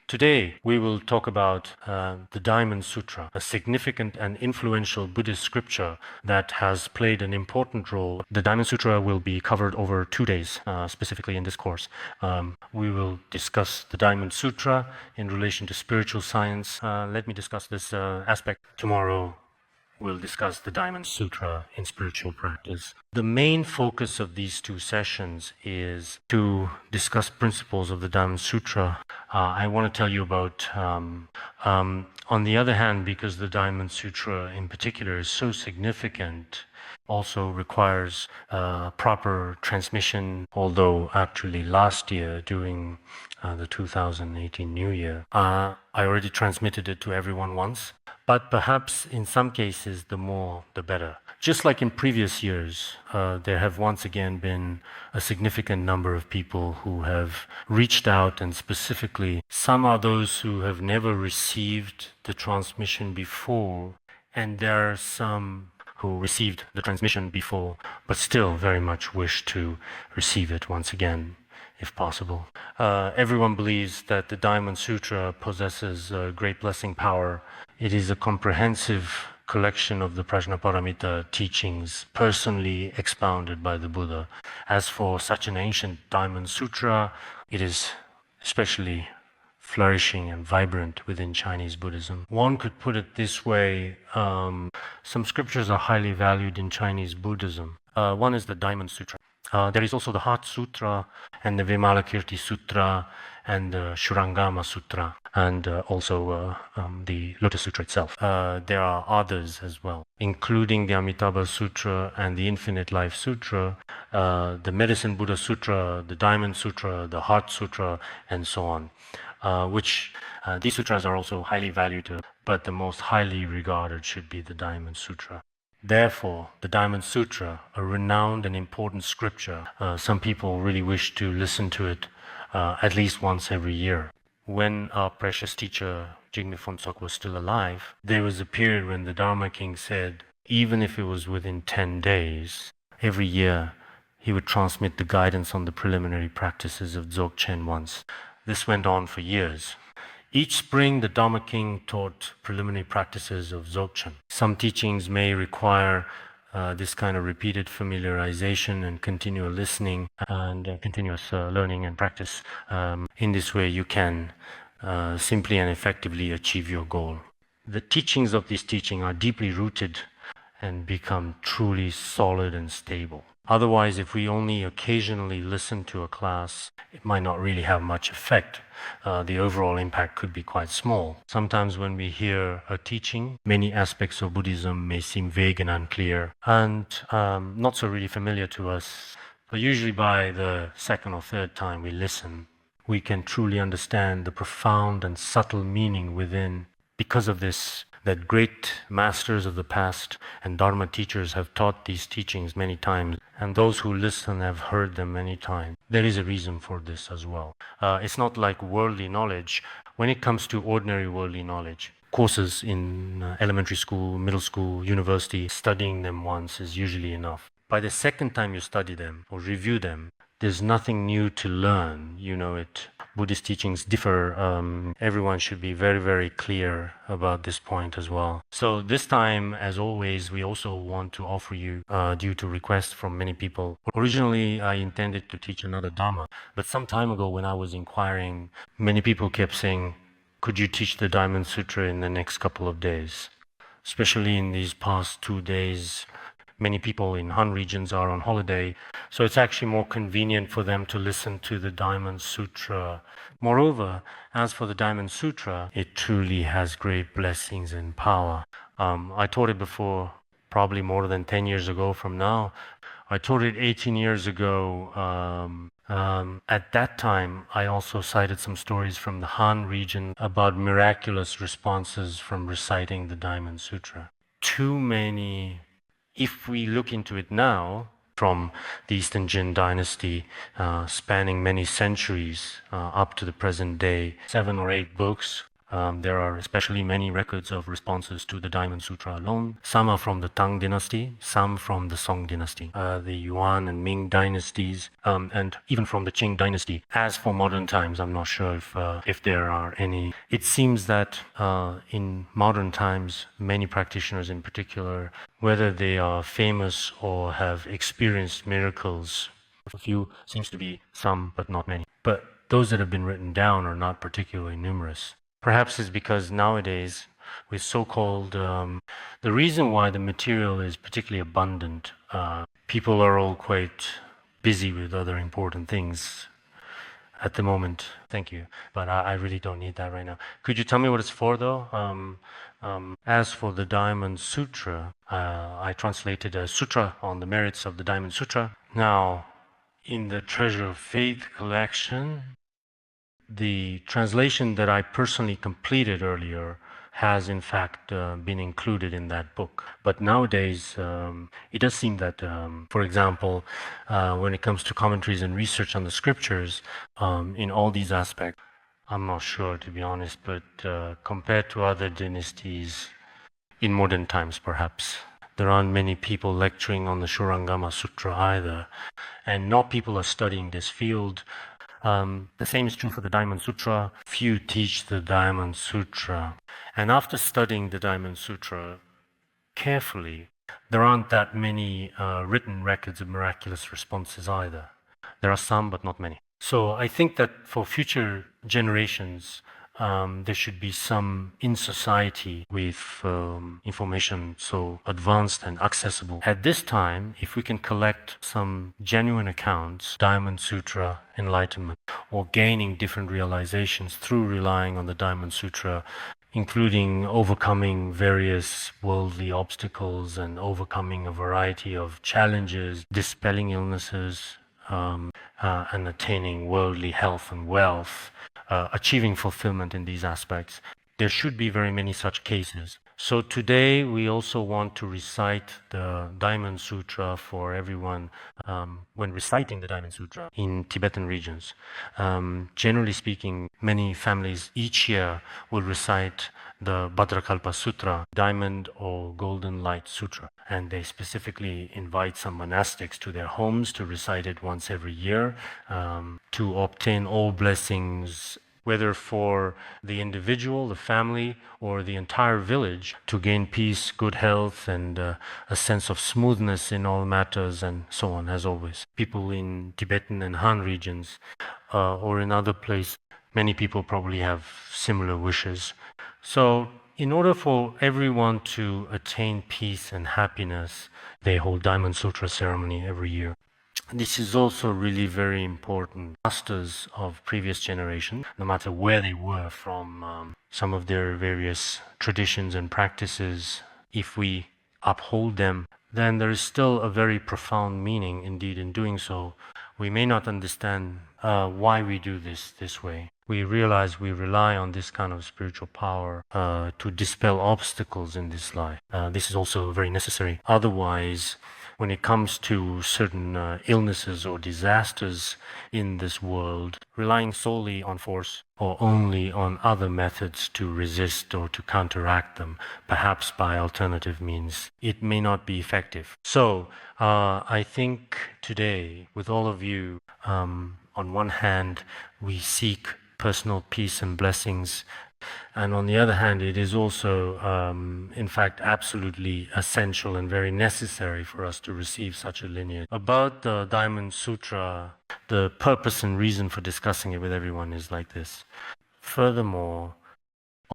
Today, we will talk about the Diamond Sutra, a significant and influential Buddhist scripture that has played an important role. The Diamond Sutra will be covered over 2 days, specifically in this course. We will discuss the Diamond Sutra in relation to spiritual science. Let me discuss this aspect tomorrow. We'll discuss the Diamond Sutra in spiritual practice. The main focus of these 2 sessions is to discuss principles of the Diamond Sutra. I want to tell you about, on the other hand, because the Diamond Sutra in particular is so significant, also requires proper transmission, although actually last year during the 2018 New Year, I already transmitted it to everyone once, but perhaps in some cases the more the better. Just like in previous years, there have once again been a significant number of people who have reached out, and specifically some are those who have never received the transmission before, and there are some who received the transmission before, but still very much wish to receive it once again, if possible. Everyone believes that the Diamond Sutra possesses great blessing power. It is a comprehensive collection of the Prajna Paramita teachings, personally expounded by the Buddha. As for such an ancient Diamond Sutra, it is especially flourishing and vibrant within Chinese Buddhism. One could put it this way, some scriptures are highly valued in Chinese Buddhism. One is the Diamond Sutra. There is also the Heart Sutra and the Vimalakirti Sutra and the Shurangama Sutra, and also the Lotus Sutra itself. There are others as well, including the Amitabha Sutra and the Infinite Life Sutra, the Medicine Buddha Sutra, the Diamond Sutra, the Heart Sutra, and so on. These sutras are also highly valued, but the most highly regarded should be the Diamond Sutra. Therefore, the Diamond Sutra, a renowned and important scripture, some people really wish to listen to it at least once every year. When our precious teacher, Jigme Phuntsok, was still alive, there was a period when the Dharma King said, even if it was within 10 days, every year he would transmit the guidance on the preliminary practices of Dzogchen once. This went on for years. Each spring, the Dharma King taught preliminary practices of Dzogchen. Some teachings may require this kind of repeated familiarization and continual listening and continuous learning and practice. In this way, you can simply and effectively achieve your goal. The teachings of this teaching are deeply rooted and become truly solid and stable. Otherwise, if we only occasionally listen to a class, it might not really have much effect. The overall impact could be quite small. Sometimes when we hear a teaching, many aspects of Buddhism may seem vague and unclear and not so really familiar to us. But usually by the second or third time we listen, we can truly understand the profound and subtle meaning within. Because of this, that great masters of the past and Dharma teachers have taught these teachings many times, and those who listen have heard them many times. There is a reason for this as well. It's not like worldly knowledge. When it comes to ordinary worldly knowledge, courses in elementary school, middle school, university, studying them once is usually enough. By the second time you study them or review them, there's nothing new to learn. You know it. Buddhist teachings differ. Everyone should be very, very clear about this point as well. So this time, as always, we also want to offer you, due to requests from many people. Originally, I intended to teach another Dhamma, but some time ago when I was inquiring, many people kept saying, could you teach the Diamond Sutra in the next couple of days? Especially in these past 2 days, many people in Han regions are on holiday, so it's actually more convenient for them to listen to the Diamond Sutra. Moreover, as for the Diamond Sutra, it truly has great blessings and power. I taught it before, probably more than 10 years ago from now. I taught it 18 years ago. At that time, I also cited some stories from the Han region about miraculous responses from reciting the Diamond Sutra. Too many if we look into it now, from the Eastern Jin dynasty, spanning many centuries up to the present day, 7 or 8 books. There are especially many records of responses to the Diamond Sutra alone. Some are from the Tang dynasty, some from the Song dynasty, the Yuan and Ming dynasties, and even from the Qing dynasty. As for modern times, I'm not sure if there are any. It seems that in modern times, many practitioners in particular, whether they are famous or have experienced miracles, a few seems to be some, but not many. But those that have been written down are not particularly numerous. Perhaps it's because nowadays, with so-called, the reason why the material is particularly abundant, people are all quite busy with other important things at the moment. Thank you, but I really don't need that right now. Could you tell me what it's for, though? As for the Diamond Sutra, I translated a sutra on the merits of the Diamond Sutra. Now, in the Treasure of Faith collection, the translation that I personally completed earlier has in fact been included in that book. But nowadays, it does seem that, for example, when it comes to commentaries and research on the scriptures, in all these aspects, I'm not sure, to be honest, but compared to other dynasties in modern times, perhaps, there aren't many people lecturing on the Shurangama Sutra either, and not people are studying this field. The same is true for the Diamond Sutra. Few teach the Diamond Sutra. And after studying the Diamond Sutra carefully, there aren't that many written records of miraculous responses either. There are some, but not many. So I think that for future generations, there should be some in society with information so advanced and accessible. At this time, if we can collect some genuine accounts, Diamond Sutra enlightenment, or gaining different realizations through relying on the Diamond Sutra, including overcoming various worldly obstacles and overcoming a variety of challenges, dispelling illnesses, and attaining worldly health and wealth, achieving fulfillment in these aspects. There should be very many such cases. So today we also want to recite the Diamond Sutra for everyone when reciting the Diamond Sutra in Tibetan regions. Generally speaking, many families each year will recite the Bhadrakalpa Sutra, Diamond or Golden Light Sutra, and they specifically invite some monastics to their homes to recite it once every year to obtain all blessings, whether for the individual, the family, or the entire village, to gain peace, good health, and a sense of smoothness in all matters, and so on, as always. People in Tibetan and Han regions, or in other places, many people probably have similar wishes. So, in order for everyone to attain peace and happiness, they hold Diamond Sutra ceremony every year. This is also really very important. Masters of previous generation, no matter where they were from, some of their various traditions and practices, if we uphold them, then there is still a very profound meaning indeed in doing so. We may not understand why we do this way. We realize we rely on this kind of spiritual power to dispel obstacles in this life. This is also very necessary. Otherwise, when it comes to certain illnesses or disasters in this world, relying solely on force or only on other methods to resist or to counteract them, perhaps by alternative means, it may not be effective. So I think today, with all of you, on one hand, we seek personal peace and blessings, and on the other hand, it is also, in fact, absolutely essential and very necessary for us to receive such a lineage. About the Diamond Sutra, the purpose and reason for discussing it with everyone is like this. Furthermore,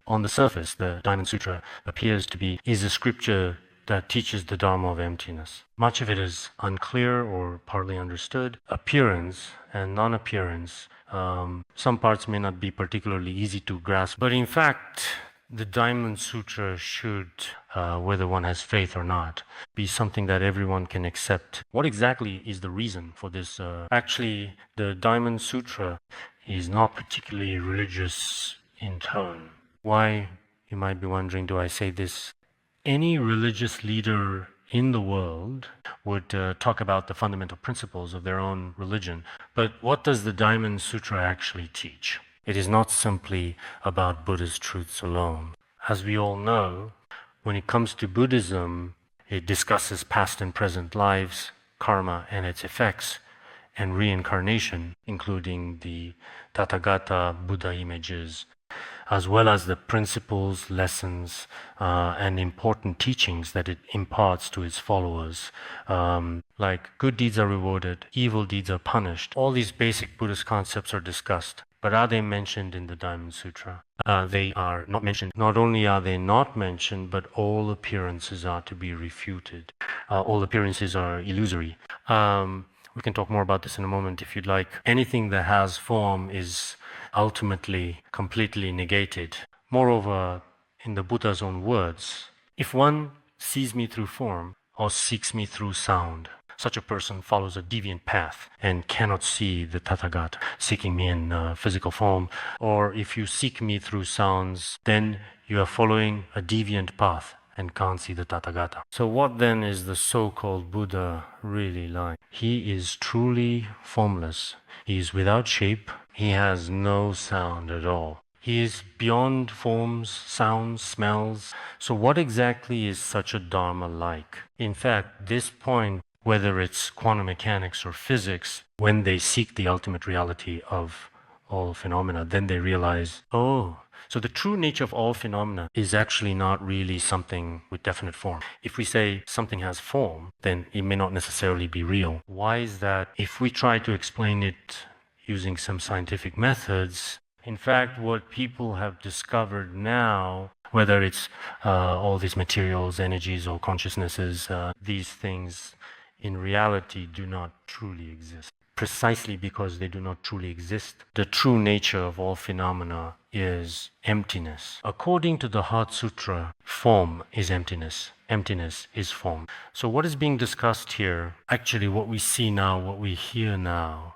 on the surface, the Diamond Sutra appears to be a scripture that teaches the Dharma of emptiness. Much of it is unclear or partly understood. Appearance and non-appearance, some parts may not be particularly easy to grasp, but in fact, the Diamond Sutra should, whether one has faith or not, be something that everyone can accept. What exactly is the reason for this? Actually, the Diamond Sutra is not particularly religious in tone. Why, you might be wondering, do I say this? Any religious leader in the world would talk about the fundamental principles of their own religion. But what does the Diamond Sutra actually teach? It is not simply about Buddhist truths alone. As we all know, when it comes to Buddhism, it discusses past and present lives, karma and its effects, and reincarnation, including the Tathagata Buddha images, as well as the principles, lessons, and important teachings that it imparts to its followers. Like good deeds are rewarded, evil deeds are punished. All these basic Buddhist concepts are discussed. But are they mentioned in the Diamond Sutra? They are not mentioned. Not only are they not mentioned, but all appearances are to be refuted. All appearances are illusory. We can talk more about this in a moment if you'd like. Anything that has form is ultimately completely negated. Moreover, in the Buddha's own words, if one sees me through form or seeks me through sound, such a person follows a deviant path and cannot see the Tathagata, seeking me in physical form. Or if you seek me through sounds, then you are following a deviant path and can't see the Tathagata. So what then is the so-called Buddha really like? He is truly formless. He is without shape. He has no sound at all. He is beyond forms, sounds, smells. So what exactly is such a Dharma like? In fact, this point, whether it's quantum mechanics or physics, when they seek the ultimate reality of all phenomena, then they realize, oh, so the true nature of all phenomena is actually not really something with definite form. If we say something has form, then it may not necessarily be real. Why is that? If we try to explain it using some scientific methods, in fact, what people have discovered now, whether it's all these materials, energies, or consciousnesses, these things in reality do not truly exist. Precisely because they do not truly exist, the true nature of all phenomena is emptiness. According to the Heart Sutra, form is emptiness. Emptiness is form. So what is being discussed here, actually what we see now, what we hear now,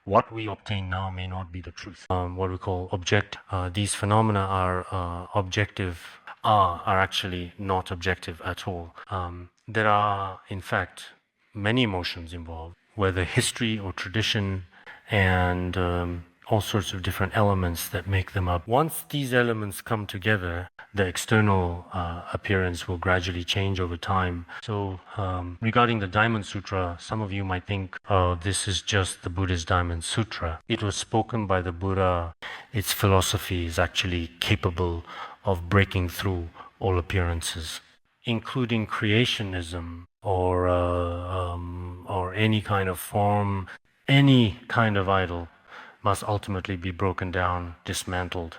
what we obtain now may not be the truth. What we call object. These phenomena are objective, are actually not objective at all. There are, in fact, many emotions involved, whether history or tradition, and all sorts of different elements that make them up. Once these elements come together, the external appearance will gradually change over time. So regarding the Diamond Sutra, some of you might think, oh, this is just the Buddha's Diamond Sutra. It was spoken by the Buddha. Its philosophy is actually capable of breaking through all appearances, including creationism or any kind of form, any kind of idol must ultimately be broken down, dismantled.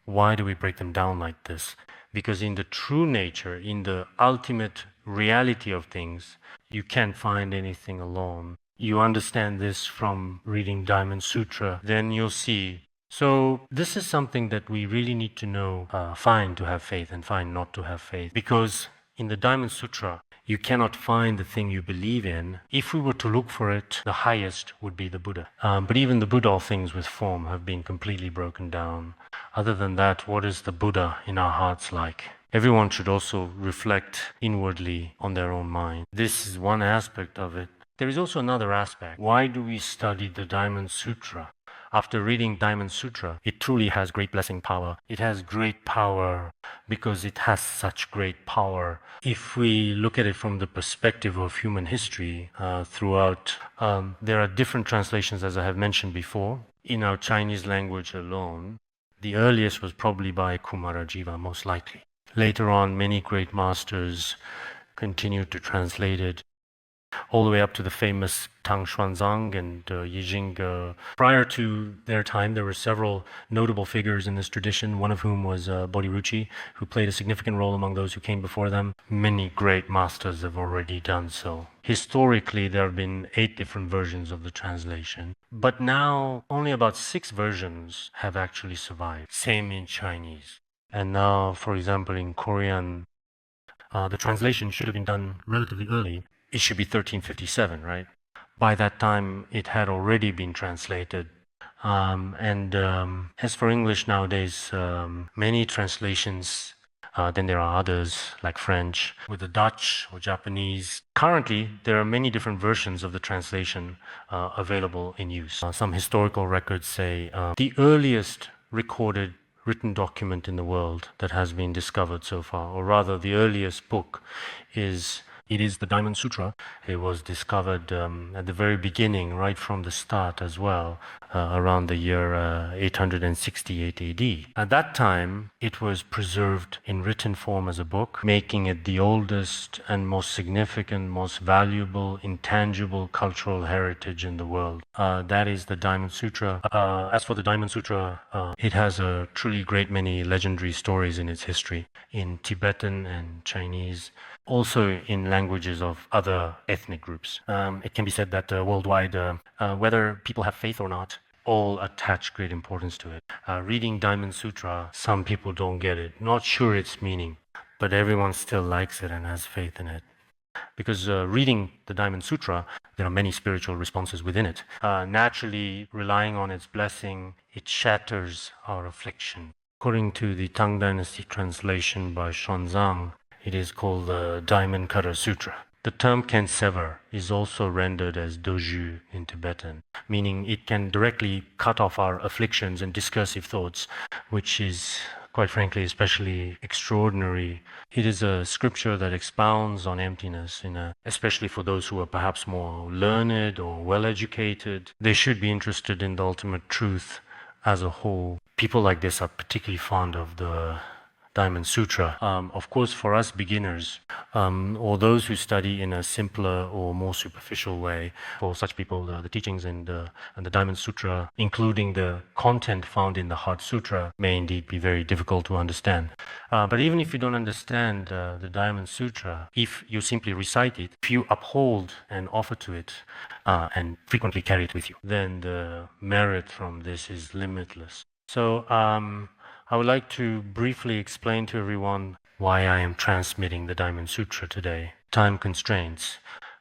Why do we break them down like this? Because in the true nature, in the ultimate reality of things, you can't find anything alone. You understand this from reading Diamond Sutra, then you'll see. So this is something that we really need to know, find to have faith and find not to have faith. Because in the Diamond Sutra, you cannot find the thing you believe in. If we were to look for it, the highest would be the Buddha. But even the Buddha, all things with form, have been completely broken down. Other than that, what is the Buddha in our hearts like? Everyone should also reflect inwardly on their own mind. This is one aspect of it. There is also another aspect. Why do we study the Diamond Sutra? After reading Diamond Sutra, it truly has great blessing power. It has great power because it has such great power. If we look at it from the perspective of human history throughout, there are different translations, as I have mentioned before. In our Chinese language alone, the earliest was probably by Kumarajiva, most likely. Later on, many great masters continued to translate it, all the way up to the famous Tang Xuanzang and Yigong. Prior to their time, there were several notable figures in this tradition, one of whom was Bodhiruchi, who played a significant role among those who came before them. Many great masters have already done so. Historically, there have been 8 different versions of the translation, but now only about 6 versions have actually survived. Same in Chinese. And now, for example, in Korean, the translation should have been done relatively early. It should be 1357, right? By that time, it had already been translated. As for English nowadays, many translations Then there are others like French, with the Dutch or Japanese. Currently, there are many different versions of the translation available in use. Some historical records say the earliest recorded written document in the world that has been discovered so far, or rather the earliest book is the Diamond Sutra. It was discovered at the very beginning, right from the start as well, around the year 868 AD. At that time, it was preserved in written form as a book, making it the oldest and most significant, most valuable, intangible cultural heritage in the world. That is the Diamond Sutra. As for the Diamond Sutra, it has a truly great many legendary stories in its history, in Tibetan and Chinese, also in languages of other ethnic groups. It can be said that worldwide, whether people have faith or not, all attach great importance to it. Reading Diamond Sutra, some people don't get it, not sure its meaning, but everyone still likes it and has faith in it. Because reading the Diamond Sutra, there are many spiritual responses within it. Naturally, relying on its blessing, it shatters our affliction. According to the Tang Dynasty translation by Xuanzang, it is called the Diamond Cutter Sutra. The term can sever is also rendered as doju in Tibetan, meaning it can directly cut off our afflictions and discursive thoughts, which is, quite frankly, especially extraordinary. It is a scripture that expounds on emptiness, especially for those who are perhaps more learned or well-educated. They should be interested in the ultimate truth as a whole. People like this are particularly fond of the Diamond Sutra. Of course, for us beginners, or those who study in a simpler or more superficial way, for such people, the teachings and the Diamond Sutra, including the content found in the Heart Sutra, may indeed be very difficult to understand. But even if you don't understand the Diamond Sutra, if you simply recite it, if you uphold and offer to it, and frequently carry it with you, then the merit from this is limitless. So, I would like to briefly explain to everyone why I am transmitting the Diamond Sutra today. Time constraints.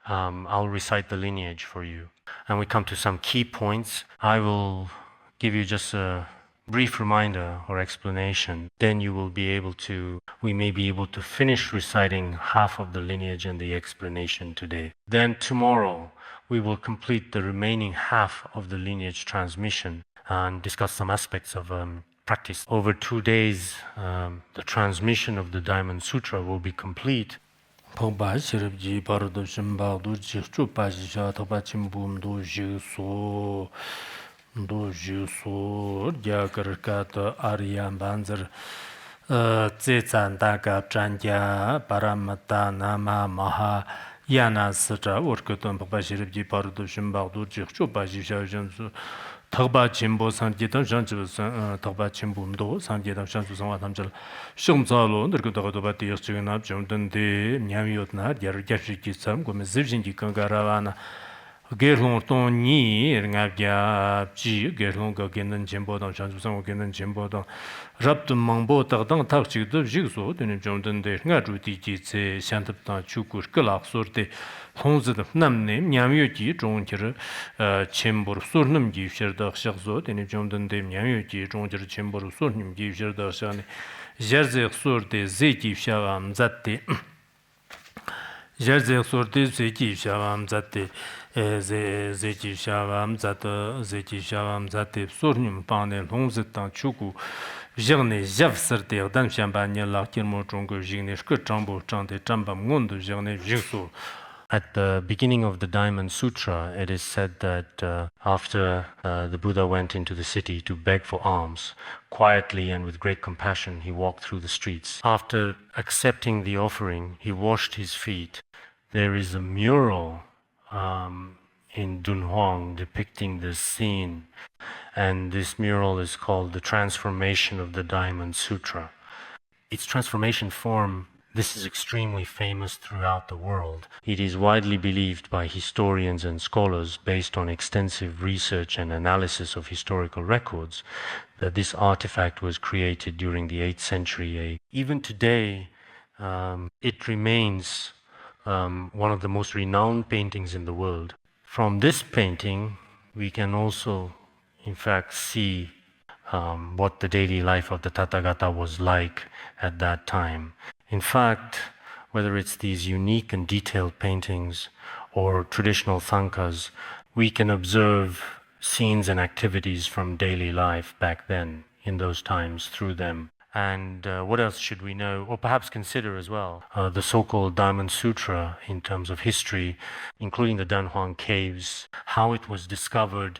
I'll recite the lineage for you. And we come to some key points. I will give you just a brief reminder or explanation. Then we may be able to finish reciting half of the lineage and the explanation today. Then tomorrow, we will complete the remaining half of the lineage transmission and discuss some aspects of practice. Over 2 days, the transmission of the Diamond Sutra will be complete. Tagba Chimbo Sanjita Shanchu Tagba Chimbumdo, Sanjita Shansu Samatamjal, Shumzalo, Nurkutagabati, Chiganap, Jumdan de Nyamiotna, Yargashi Sam, Gomezivin Kangaravana, Gerlon Tony, Ngabia, G, Gerlon Gagan Jimbo, Shansu Samagan Jimbo, Raptum Mambo, Tardan Tachi, the Jigsaw, then Jumdan de Ngaruti, Shantapta, Chukur, Kalak, Sorte. Honzid namne nyamyoji zhongjir chembor surnum givshirda xagzo deni jomdan dem nyamyoji zhongjir chembor surnum givshirda xagni jerzeg surde zeki fshagam zatte jerzeg surde zeki fshagam zatte zeki fshagam zatte surnum panel honzid tan chuku Jerne javsirde dan shamba nyala kirmo zhonggo jigne shke chambo chante chambam ngondo jerne jigso. At the beginning of the Diamond Sutra, it is said that after the Buddha went into the city to beg for alms, quietly and with great compassion, he walked through the streets. After accepting the offering, he washed his feet. There is a mural in Dunhuang depicting this scene, and this mural is called The Transformation of the Diamond Sutra. Its transformation form, this is extremely famous throughout the world. It is widely believed by historians and scholars, based on extensive research and analysis of historical records, that this artifact was created during the 8th century. Even today, it remains one of the most renowned paintings in the world. From this painting, we can also, in fact, see what the daily life of the Tathagata was like at that time. In fact, whether it's these unique and detailed paintings or traditional thangkas, we can observe scenes and activities from daily life back then, in those times, through them. And what else should we know, or perhaps consider as well? The so-called Diamond Sutra in terms of history, including the Danhuang caves, how it was discovered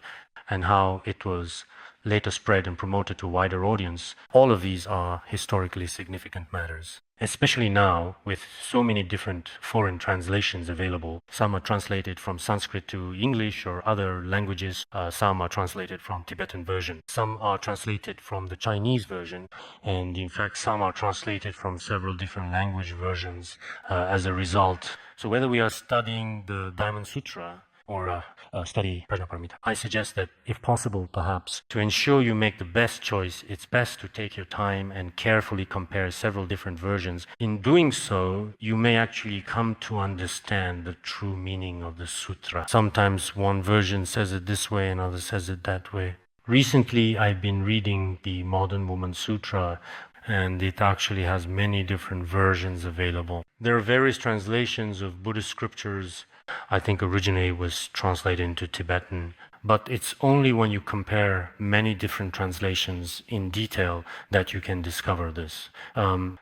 and how it was later spread and promoted to a wider audience. All of these are historically significant matters, especially now with so many different foreign translations available. Some are translated from Sanskrit to English or other languages. Some are translated from Tibetan version. Some are translated from the Chinese version. And in fact, some are translated from several different language versions as a result. So whether we are studying the Diamond Sutra or study Prajna, I suggest that, if possible, perhaps, to ensure you make the best choice, it's best to take your time and carefully compare several different versions. In doing so, you may actually come to understand the true meaning of the sutra. Sometimes one version says it this way, another says it that way. Recently, I've been reading the Modern Woman Sutra, and it actually has many different versions available. There are various translations of Buddhist scriptures. I think originally it was translated into Tibetan, but it's only when you compare many different translations in detail that you can discover this.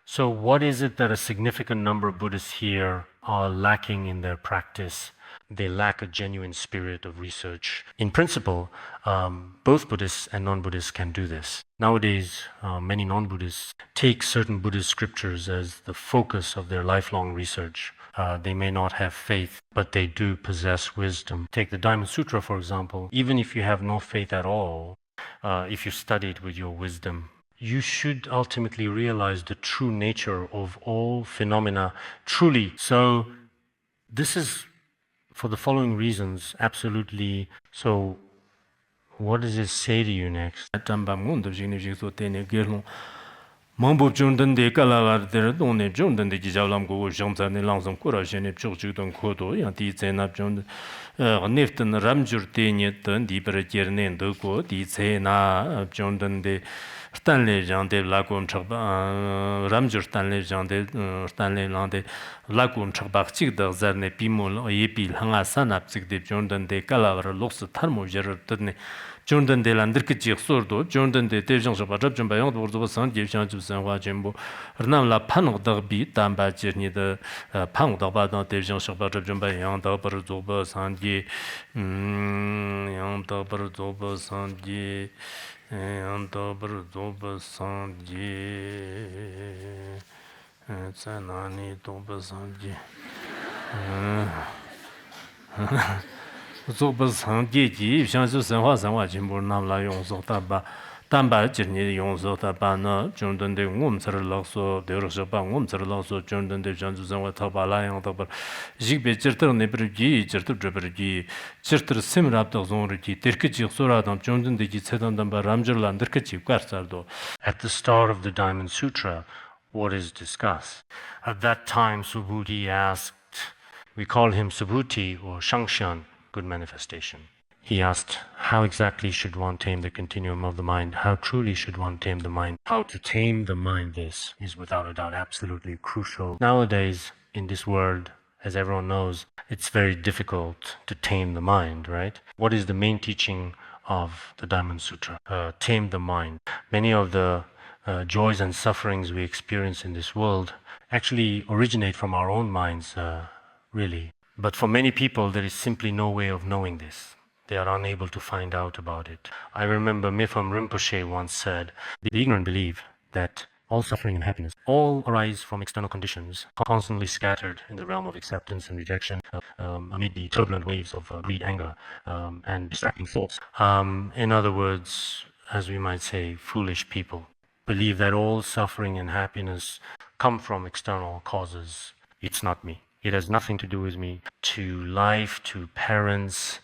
So what is it that a significant number of Buddhists here are lacking in their practice? They lack a genuine spirit of research. In principle, both Buddhists and non-Buddhists can do this. Nowadays, many non-Buddhists take certain Buddhist scriptures as the focus of their lifelong research. They may not have faith, but they do possess wisdom. Take the Diamond Sutra, for example. Even if you have no faith at all, if you study it with your wisdom, you should ultimately realize the true nature of all phenomena truly. So this is, for the following reasons, absolutely. So what does it say to you next? Mambo Jordan de Kalalar, there don't a Jordan de Gijalam go, Johnson and Langsam Kura, Shane, Churchton Koto, Yanti Zena John Nifton Ramjur Teniet, Deeper Jerne, Doko, Di Zena, Jordan de Stanley Jean de Lacon Chaba, Ramjur Stanley Jean de Stanley Lande, Lacon Chabak Chig, Zarne Pimol, Yepil, Hanga Sanapsik de Jordan de Kalavar, Lox Thermo Gerard. Jordan de Landerkich Sordo, Jordan de Tejan Shabajab Jumbayon, or San Givshan to San Wajimbo, Renam La Pan Derby, Tamba Journey, the Pound of Badan Tejan Shabajab Jumbayon, Dabber Zoba Sanji, Yan Dabber Zoba Sanji, Yan Dabber Zoba Sanji, Sanani Doba Sanji. Zoba Sanji, Shansu Sanwa Sanwa Jimbo Namla Yonsotaba, Tamba Journey Yonsotaba, Jordan de Wumser Loso, de Rosaba Wumser Loso, Jordan de Jansu Sanwa Tabala and Taba, Jigbe Jerter Nebergi, Jerter Drebergi, Jerter Simrap Zonriki, Terkichi Soradam, Jordan de Gitsedan Ramjul and Derkichi Quartardo. At the start of the Diamond Sutra, what is discussed? At that time, Subhuti asked, we call him Subhuti or Shangshan, good manifestation. He asked, how exactly should one tame the continuum of the mind? How truly should one tame the mind? How to tame the mind, this is without a doubt absolutely crucial. Nowadays, in this world, as everyone knows, it's very difficult to tame the mind, right? What is the main teaching of the Diamond Sutra? Tame the mind. Many of the joys and sufferings we experience in this world actually originate from our own minds, really. But for many people, there is simply no way of knowing this. They are unable to find out about it. I remember Mipham Rinpoche once said, the ignorant believe that all suffering and happiness all arise from external conditions, constantly scattered in the realm of acceptance and rejection amid the turbulent waves of greed, anger, and distracting thoughts. In other words, as we might say, foolish people believe that all suffering and happiness come from external causes. It's not me. It has nothing to do with me, to life, to parents,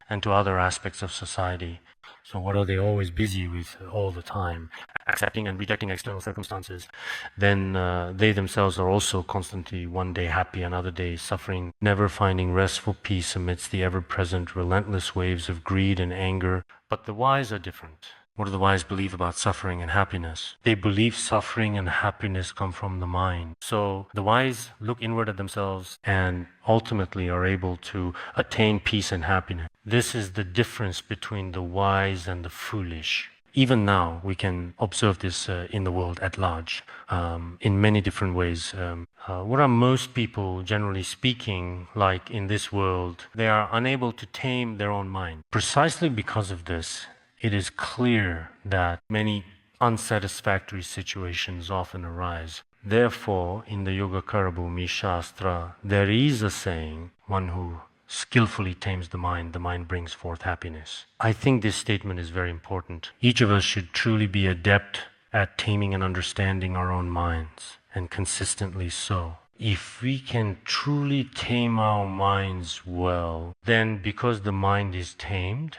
and to other aspects of society. So what are they always busy with all the time? Accepting and rejecting external circumstances. Then they themselves are also constantly one day happy, another day suffering, never finding restful peace amidst the ever-present relentless waves of greed and anger. But the wise are different. What do the wise believe about suffering and happiness? They believe suffering and happiness come from the mind. So the wise look inward at themselves and ultimately are able to attain peace and happiness. This is the difference between the wise and the foolish. Even now, we can observe this in the world at large, in many different ways. What are most people, generally speaking, like in this world? They are unable to tame their own mind. Precisely because of this, it is clear that many unsatisfactory situations often arise. Therefore, in the Yogacara Bhumi Shastra, there is a saying, one who skillfully tames the mind brings forth happiness. I think this statement is very important. Each of us should truly be adept at taming and understanding our own minds, and consistently so. If we can truly tame our minds well, then because the mind is tamed,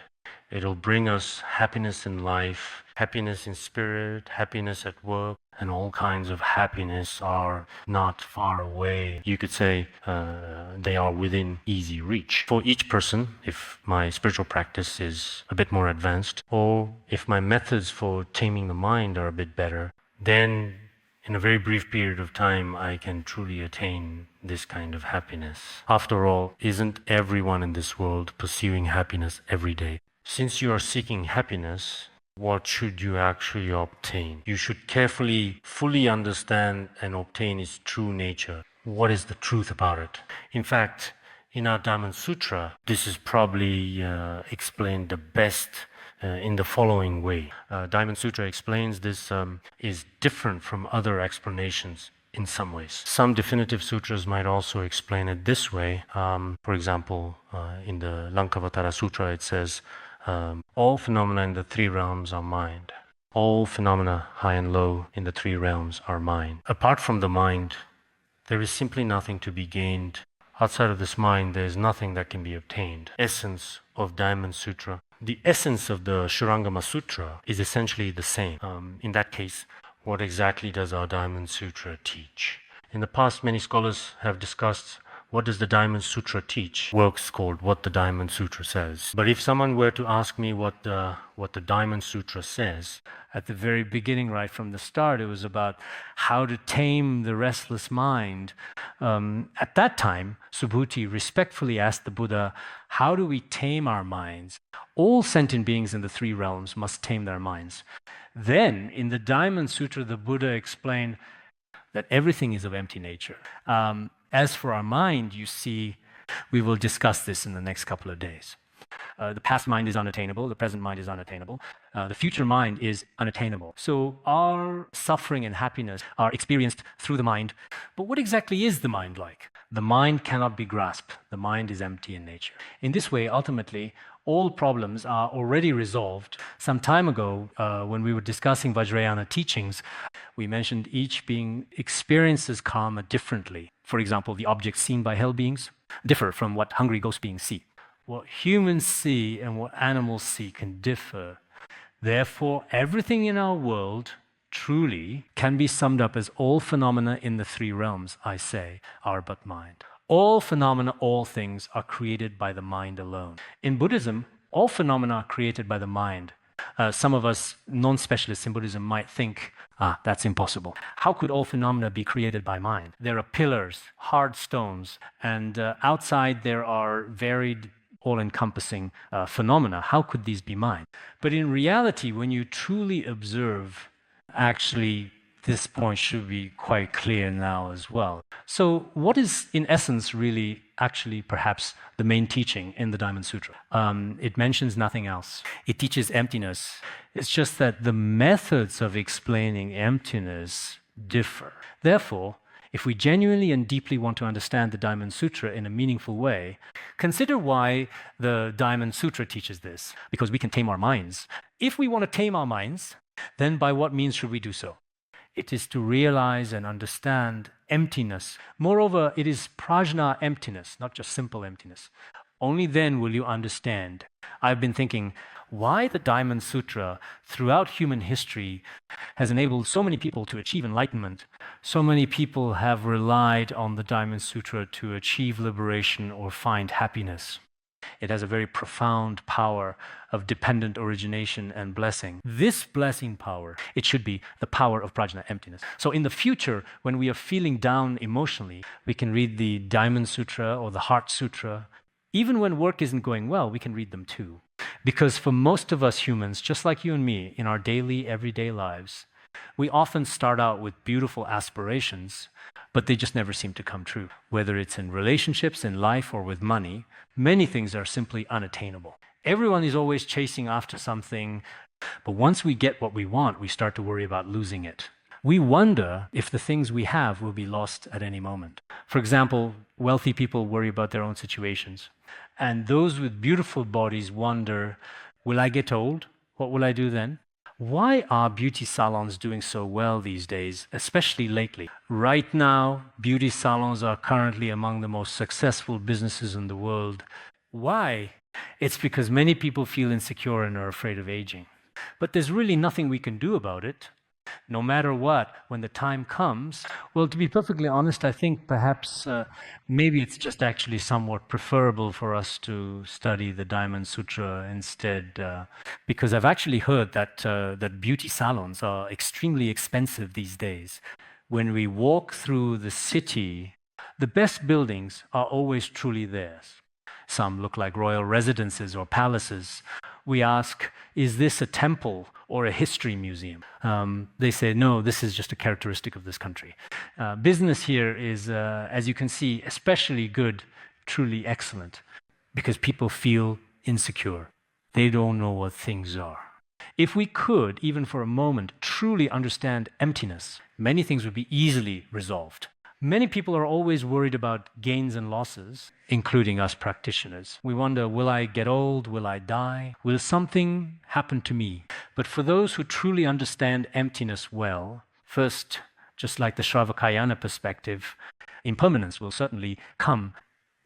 it'll bring us happiness in life, happiness in spirit, happiness at work, and all kinds of happiness are not far away. You could say they are within easy reach. For each person, if my spiritual practice is a bit more advanced, or if my methods for taming the mind are a bit better, then in a very brief period of time, I can truly attain this kind of happiness. After all, isn't everyone in this world pursuing happiness every day? Since you are seeking happiness, what should you actually obtain? You should carefully, fully understand and obtain its true nature. What is the truth about it? In fact, in our Diamond Sutra, this is probably explained the best in the following way. Diamond Sutra explains this is different from other explanations in some ways. Some definitive sutras might also explain it this way. For example, in the Lankavatara Sutra, it says, all phenomena in the three realms are mind. All phenomena, high and low, in the three realms are mind. Apart from the mind, there is simply nothing to be gained. Outside of this mind, there is nothing that can be obtained. Essence of Diamond Sutra. The essence of the Shurangama Sutra is essentially the same. In that case, what exactly does our Diamond Sutra teach? In the past, many scholars have discussed what does the Diamond Sutra teach? Works called What the Diamond Sutra Says. But if someone were to ask me what the Diamond Sutra says, at the very beginning, right from the start, it was about how to tame the restless mind. At that time, Subhuti respectfully asked the Buddha, how do we tame our minds? All sentient beings in the three realms must tame their minds. Then, in the Diamond Sutra, the Buddha explained that everything is of empty nature. As for our mind, you see, we will discuss this in the next couple of days. The past mind is unattainable, the present mind is unattainable, the future mind is unattainable. So our suffering and happiness are experienced through the mind. But what exactly is the mind like? The mind cannot be grasped. The mind is empty in nature. In this way, ultimately, all problems are already resolved. Some time ago, when we were discussing Vajrayana teachings, we mentioned each being experiences karma differently. For example, the objects seen by hell beings differ from what hungry ghost beings see. What humans see and what animals see can differ. Therefore, everything in our world truly can be summed up as all phenomena in the three realms, I say, are but mind. All phenomena, all things are created by the mind alone. In Buddhism, all phenomena are created by the mind. Some of us non-specialists in Buddhism might think, that's impossible. How could all phenomena be created by mind? There are pillars, hard stones, and outside there are varied, all-encompassing phenomena. How could these be mind? But in reality, when you truly observe, actually, this point should be quite clear now as well. So what is, in essence, really actually perhaps the main teaching in the Diamond Sutra? It mentions nothing else. It teaches emptiness. It's just that the methods of explaining emptiness differ. Therefore, if we genuinely and deeply want to understand the Diamond Sutra in a meaningful way, consider why the Diamond Sutra teaches this, because we can tame our minds. If we want to tame our minds, then by what means should we do so? It is to realize and understand emptiness. Moreover, it is Prajna emptiness, not just simple emptiness. Only then will you understand. I've been thinking, why the Diamond Sutra throughout human history has enabled so many people to achieve enlightenment. So many people have relied on the Diamond Sutra to achieve liberation or find happiness. It has a very profound power of dependent origination and blessing. This blessing power, it should be the power of Prajna, emptiness. So in the future, when we are feeling down emotionally, we can read the Diamond Sutra or the Heart Sutra. Even when work isn't going well, we can read them too. Because for most of us humans, just like you and me, in our daily, everyday lives, we often start out with beautiful aspirations, but they just never seem to come true. Whether it's in relationships, in life, or with money, many things are simply unattainable. Everyone is always chasing after something, but once we get what we want, we start to worry about losing it. We wonder if the things we have will be lost at any moment. For example, wealthy people worry about their own situations. And those with beautiful bodies wonder, will I get old? What will I do then? Why are beauty salons doing so well these days, especially lately? Right now, beauty salons are currently among the most successful businesses in the world. Why? It's because many people feel insecure and are afraid of aging. But there's really nothing we can do about it. No matter what, when the time comes, well, to be perfectly honest, I think perhaps maybe it's just actually somewhat preferable for us to study the Diamond Sutra instead, because I've actually heard that beauty salons are extremely expensive these days. When we walk through the city, the best buildings are always truly theirs. Some look like royal residences or palaces. We ask, is this a temple or a history museum? They say, no, this is just a characteristic of this country. Business here is, as you can see, especially good, truly excellent, because people feel insecure. They don't know what things are. If we could, even for a moment, truly understand emptiness, many things would be easily resolved. Many people are always worried about gains and losses, including us practitioners. We wonder, will I get old? Will I die? Will something happen to me? But for those who truly understand emptiness well, first, just like the Shravakayana perspective, impermanence will certainly come.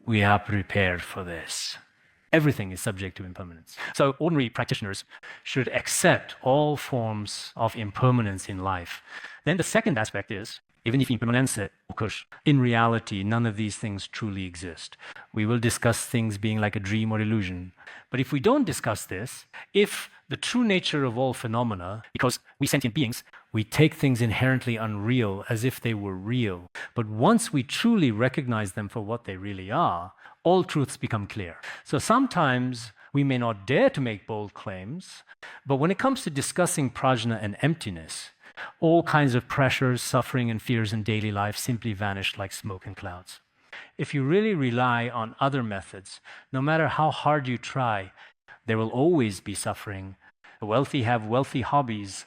We are prepared for this. Everything is subject to impermanence. So ordinary practitioners should accept all forms of impermanence in life. Then the second aspect is, even if impermanence occurs, in reality, none of these things truly exist. We will discuss things being like a dream or illusion. But if we don't discuss this, if the true nature of all phenomena, because we sentient beings, we take things inherently unreal as if they were real. But once we truly recognize them for what they really are, all truths become clear. So sometimes we may not dare to make bold claims, but when it comes to discussing prajna and emptiness, all kinds of pressures, suffering, and fears in daily life simply vanish like smoke and clouds. If you really rely on other methods, no matter how hard you try, there will always be suffering. The wealthy have wealthy hobbies,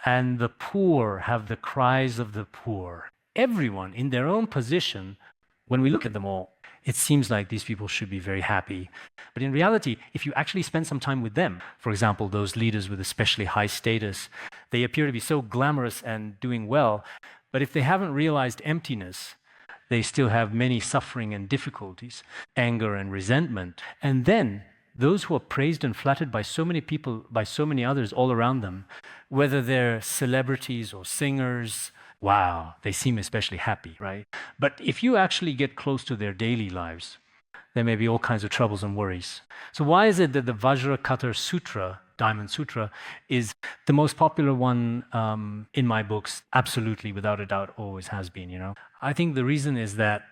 and the poor have the cries of the poor. Everyone in their own position, when we look at them all, it seems like these people should be very happy. But in reality, if you actually spend some time with them, for example, those leaders with especially high status, they appear to be so glamorous and doing well, but if they haven't realized emptiness, they still have many suffering and difficulties, anger and resentment. And then those who are praised and flattered by so many people, by so many others all around them, whether they're celebrities or singers, wow, they seem especially happy, right? But if you actually get close to their daily lives, there may be all kinds of troubles and worries. So why is it that the Vajrakatar Sutra, Diamond Sutra, is the most popular one in my books? Absolutely, without a doubt, always has been, you know. I think the reason is that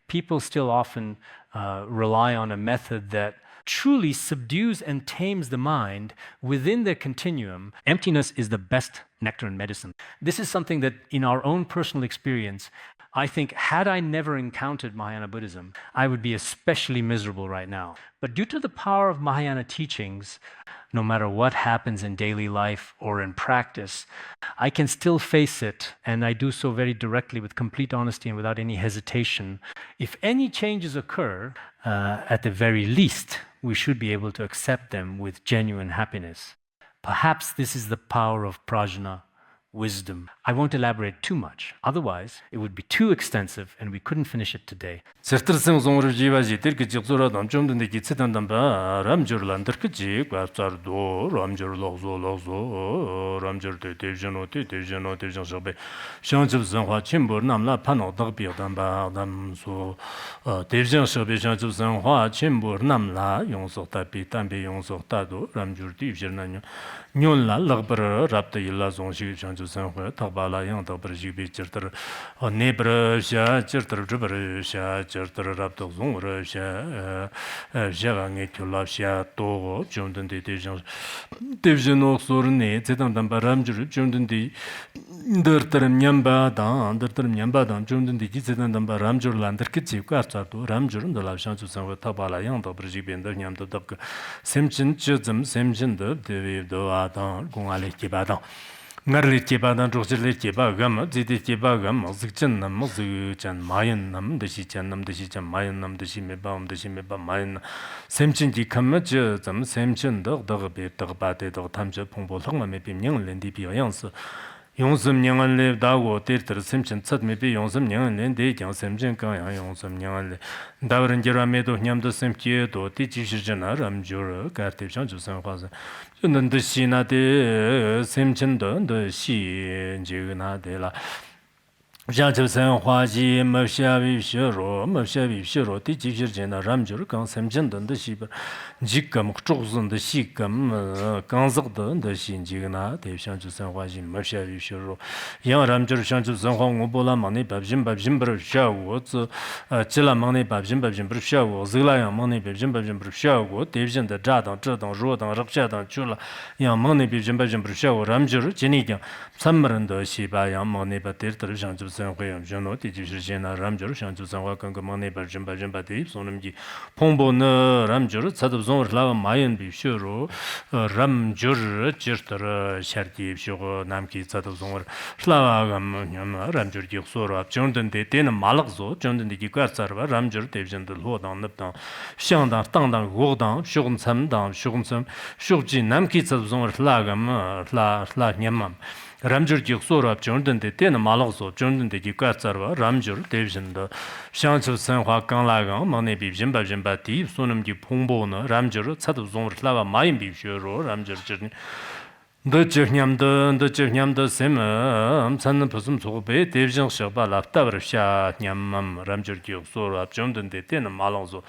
people still often rely on a method that truly subdues and tames the mind within their continuum. Emptiness is the best nectar and medicine. This is something that in our own personal experience, I think had I never encountered Mahayana Buddhism, I would be especially miserable right now. But due to the power of Mahayana teachings, no matter what happens in daily life or in practice, I can still face it, and I do so very directly with complete honesty and without any hesitation. If any changes occur, at the very least, we should be able to accept them with genuine happiness. Perhaps this is the power of prajna, wisdom. I won't elaborate too much, otherwise it would be too extensive and we couldn't finish it today. Sertrsing zongru jiwaji terki jigzura dam chomdende ki tsetandam ba ramjurlan terki kwasardo ramjur logzo ramjur de devjano shobe shanjib zanghwa chimbur namla pano dagbi dam ba dam so devjan shobe shanjib zanghwa chimbur namla yongso tabi tambe yongso tado ramjur di jirnanyo nyonla lagbar rabta illa zongshi shanjib zanghwa tagbala yang dagbar jibi jirtar nebra sha jirtar jibra sha jirtar rabta zongra sha jagange kyula sha to jomdende devjan oksorne zetam ramjur jomdende ndartaram nyamba dan jomdende zetam ramjur landar kitsi kwasardo ramjur ndala shanjib zanghwa tagbala yang dagbar jibi ndar nyamda dag semchin chizam semchin de do adan gongale kibadan ngarli kibadan jogjirle kibagam zidi kibagam zigchan nam zigchan mayan nam dashi chan mayan nam dashi meba mayan semchin di kamma chizam semchin dag be dag ba de dag tamje pongbo lhangma me bim nyang len di bi yang 용섬 냥을레 다고 데르터 셈친 찻메비 용섬 냥을레 데장 셈진 가야 용섬 냥을레 다브른 제라메도 냠도 셈키에도 디지시잖아 람주르 가르티션 주선 화자 는데 시나데 셈친도 시 지그나데라 자저선 화지 머샤비시로 디지시잖아 람주르 강 셈진도 시버 지금 쪽선도 시금 강석도 신지그나 대상 주선 화지 머샤비시로 양람주르 샹주선 황고볼라 만이 밥진 버샤고 질라 만이 밥진 버샤고 질라야 만이 밥진 버샤고 대진의 자당 로당 럽샤당 줄라 양 만이 밥진 버샤고 람주르 진이경 삼머런도 시바야 만이 바데르 샹주선 화염 전노 디지시잖아 람주르 샹주선 화 강가 만이 밥진 바데 손음기 퐁보너 람주르 차도 라와 마연 비쇼로 람주르 지르터 샤르디 비쇼고 남기 차도 송을 슬라와가 냠 람주르 기소로 앞전던데 때는 말럭조 전던데 기과서바 람주르 대전도 로당 납당 샹당 땅당 고당 쇼금 참당 쇼금섬 쇼지 남기 차도 송을 슬라가 슬라 냠맘 람주르 기소로 앞전던데 때는 말럭조 전던데 기과서바 람주르 대전도 샹츠 선화 강라강 만네 비진 바디 손음기 퐁보너 람주르 차도 종을 라와 마인 비쇼로 람주르 너저냠도 셈 암찬는 무슨 소배 대정 셔바 랍다버샤 냠맘 람주르 기소로 앞전던데 때는 말랑조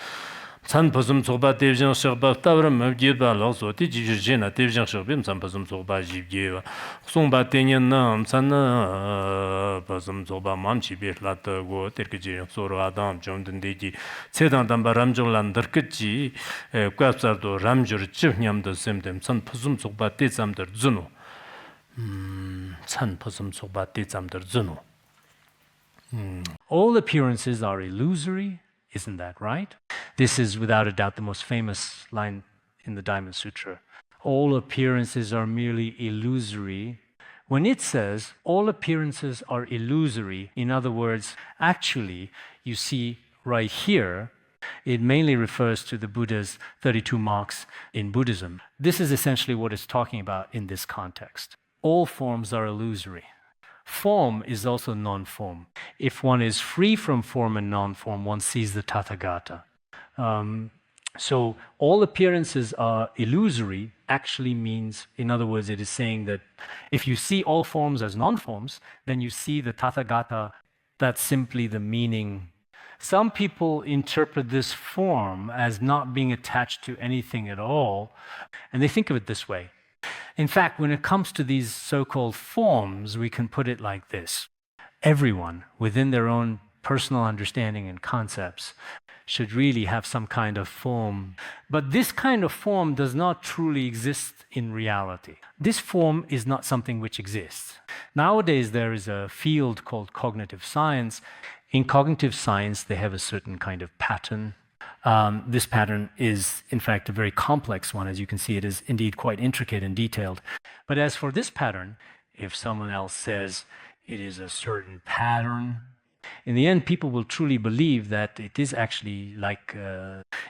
산 벗음 소바 대정 셔바 따브름 먹기바 로소 디지지나 대정 셔빔 산 벗음 소바 지기와 송바 때년나 산나 벗음 소바 맘치비 라다고 데르기지 소로 아담 존든데기 세단단 바람줄란 더크지 꽉사도 람주르 찌냠도 셈됨 산 벗음 소바 대잠들 주노 산 벗음 소바 대잠들 주노 All appearances are illusory. Isn't that right? This is without a doubt the most famous line in the Diamond Sutra. All appearances are merely illusory. When it says all appearances are illusory, in other words, actually, you see right here, it mainly refers to the Buddha's 32 marks in Buddhism. This is essentially what it's talking about in this context. All forms are illusory. Form is also non-form. If one is free from form and non-form, one sees the Tathagata. So all appearances are illusory actually means, in other words, it is saying that if you see all forms as non-forms, then you see the Tathagata. That's simply the meaning. Some people interpret this form as not being attached to anything at all, and they think of it this way. In fact, when it comes to these so-called forms, we can put it like this. Everyone, within their own personal understanding and concepts, should really have some kind of form. But this kind of form does not truly exist in reality. This form is not something which exists. Nowadays, there is a field called cognitive science. In cognitive science, they have a certain kind of pattern. This pattern is, in fact, a very complex one. As you can see, it is indeed quite intricate and detailed. But as for this pattern, if someone else says it is a certain pattern, in the end, people will truly believe that it is actually like,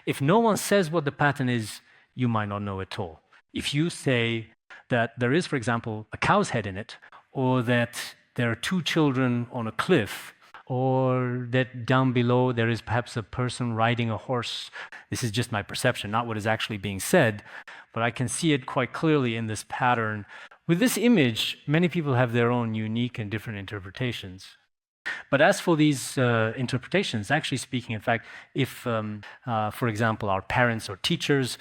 if no one says what the pattern is, you might not know at all. If you say that there is, for example, a cow's head in it, or that there are two children on a cliff, or that down below there is perhaps a person riding a horse. This is just my perception, not what is actually being said, but I can see it quite clearly in this pattern. With this image, many people have their own unique and different interpretations. But as for these interpretations, actually speaking, in fact, if, for example, our parents or teachers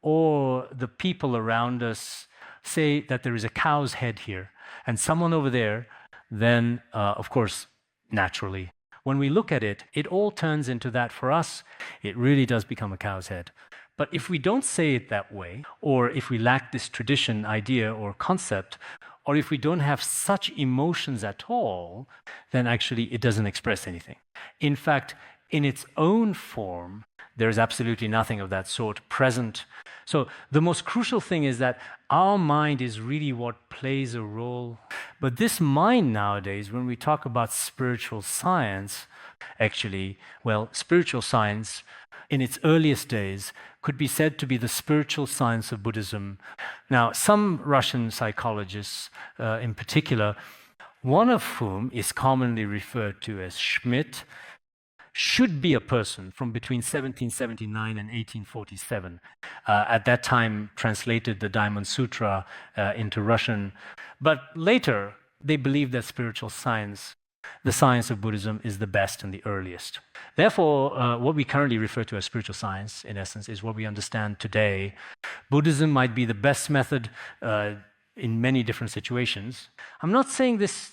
or the people around us say that there is a cow's head here and someone over there, then, of course, naturally, when we look at it, it all turns into that. For us, it really does become a cow's head. But if we don't say it that way, or if we lack this tradition, idea, or concept, or if we don't have such emotions at all, then actually it doesn't express anything. In fact, in its own form, there's absolutely nothing of that sort present. So the most crucial thing is that our mind is really what plays a role. But this mind nowadays, when we talk about spiritual science, actually, well, spiritual science in its earliest days could be said to be the spiritual science of Buddhism. Now, some Russian psychologists in particular, one of whom is commonly referred to as Schmidt, should be a person from between 1779 and 1847. At that time, translated the Diamond Sutra into Russian. But later, they believed that spiritual science, the science of Buddhism, is the best and the earliest. Therefore, what we currently refer to as spiritual science, in essence, is what we understand today. Buddhism might be the best method in many different situations. I'm not saying this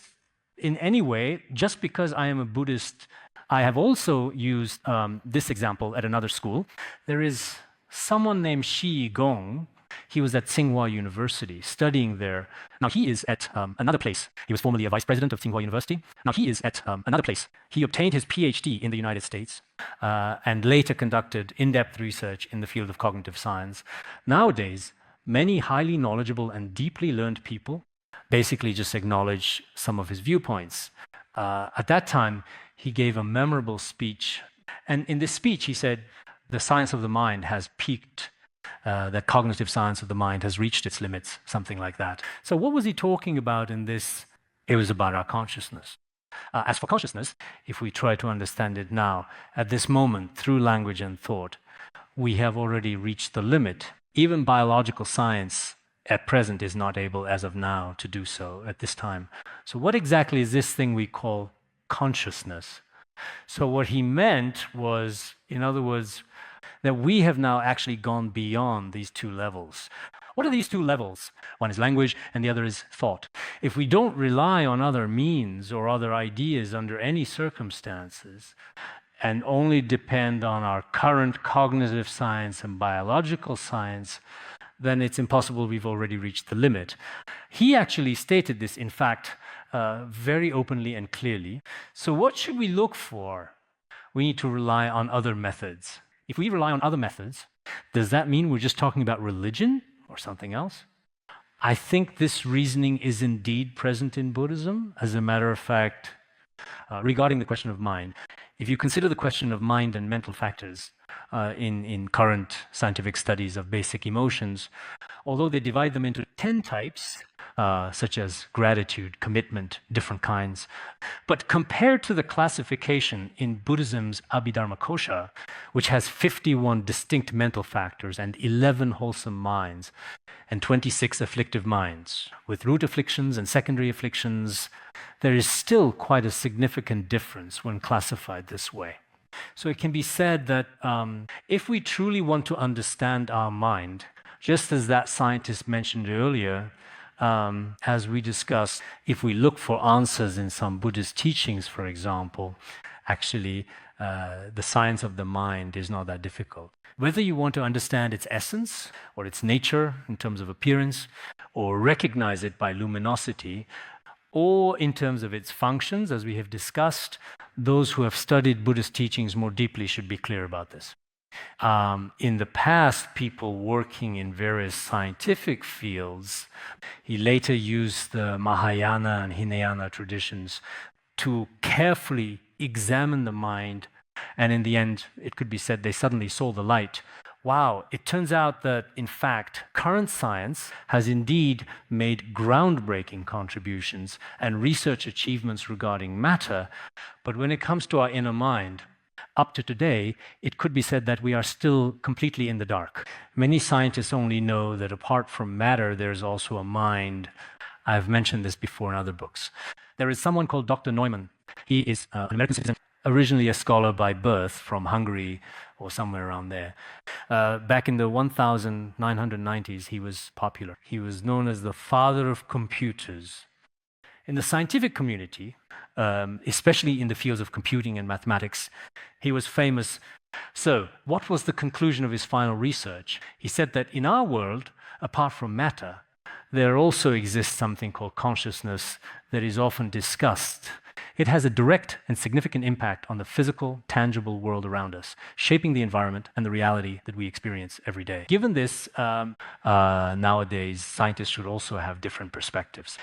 in any way just because I am a Buddhist. I have also used this example at another school. There is someone named Yigong. He was at Tsinghua University studying there. Now he is at another place. He was formerly a vice president of Tsinghua University. Now he is at another place. He obtained his PhD in the United States and later conducted in-depth research in the field of cognitive science. Nowadays, many highly knowledgeable and deeply learned people basically just acknowledge some of his viewpoints. At that time, he gave a memorable speech. And in this speech, he said, the science of the mind has peaked. That cognitive science of the mind has reached its limits, something like that. So what was he talking about in this? It was about our consciousness. As for consciousness, if we try to understand it now, at this moment, through language and thought, we have already reached the limit. Even biological science at present is not able, as of now, to do so at this time. So what exactly is this thing we call consciousness? So what he meant was, in other words, that we have now actually gone beyond these two levels. What are these two levels? One is language and the other is thought. If we don't rely on other means or other ideas under any circumstances and only depend on our current cognitive science and biological science, then it's impossible. We've already reached the limit. He actually stated this, in fact, very openly and clearly. So what should we look for? We need to rely on other methods. If we rely on other methods, does that mean we're just talking about religion or something else? I think this reasoning is indeed present in Buddhism. As a matter of fact, regarding the question of mind, if you consider the question of mind and mental factors in current scientific studies of basic emotions, although they divide them into 10 types, such as gratitude, commitment, different kinds. But compared to the classification in Buddhism's Abhidharmakosha, which has 51 distinct mental factors and 11 wholesome minds and 26 afflictive minds, with root afflictions and secondary afflictions, there is still quite a significant difference when classified this way. So it can be said that if we truly want to understand our mind, just as that scientist mentioned earlier, as we discussed, if we look for answers in some Buddhist teachings, for example, actually the science of the mind is not that difficult. Whether you want to understand its essence or its nature in terms of appearance, or recognize it by luminosity, or in terms of its functions, as we have discussed, those who have studied Buddhist teachings more deeply should be clear about this. In the past, people working in various scientific fields, he later used the Mahayana and Hinayana traditions to carefully examine the mind, and in the end, it could be said they suddenly saw the light wow, it turns out that, in fact, current science has indeed made groundbreaking contributions and research achievements regarding matter, but when it comes to our inner mind, up to today, it could be said that we are still completely in the dark. Many scientists only know that apart from matter, there's also a mind. I've mentioned this before in other books. There is someone called Dr. Neumann. He is an American citizen, originally a scholar by birth from Hungary or somewhere around there. Back in the 1990s, he was popular. He was known as the father of computers. In the scientific community, especially in the fields of computing and mathematics, he was famous. So, what was the conclusion of his final research? He said that in our world, apart from matter, there also exists something called consciousness that is often discussed. It has a direct and significant impact on the physical, tangible world around us, shaping the environment and the reality that we experience every day. Given this, nowadays, scientists should also have different perspectives.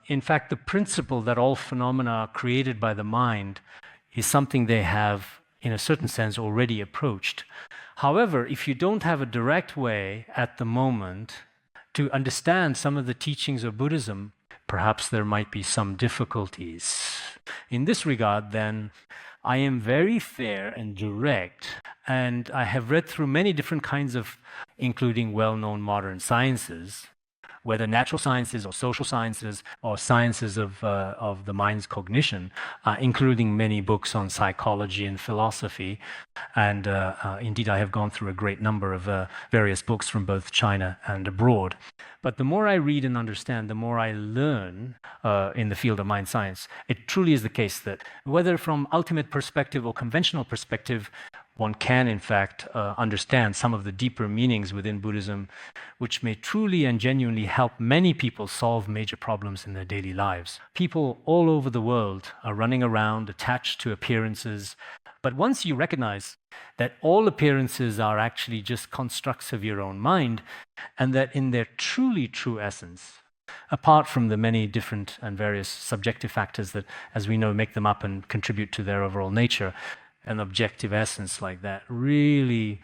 In fact, the principle that all phenomena are created by the mind is something they have, in a certain sense, already approached. However, if you don't have a direct way at the moment to understand some of the teachings of Buddhism, perhaps there might be some difficulties. In this regard, then, I am very fair and direct, and I have read through many different kinds of, including well-known modern sciences, whether natural sciences or social sciences or sciences of the mind's cognition, including many books on psychology and philosophy. And indeed, I have gone through a great number of various books from both China and abroad. But the more I read and understand, the more I learn in the field of mind science. It truly is the case that whether from ultimate perspective or conventional perspective, one can, in fact, understand some of the deeper meanings within Buddhism, which may truly and genuinely help many people solve major problems in their daily lives. People all over the world are running around attached to appearances, but once you recognize that all appearances are actually just constructs of your own mind, and that in their truly true essence, apart from the many different and various subjective factors that, as we know, make them up and contribute to their overall nature, an objective essence like that really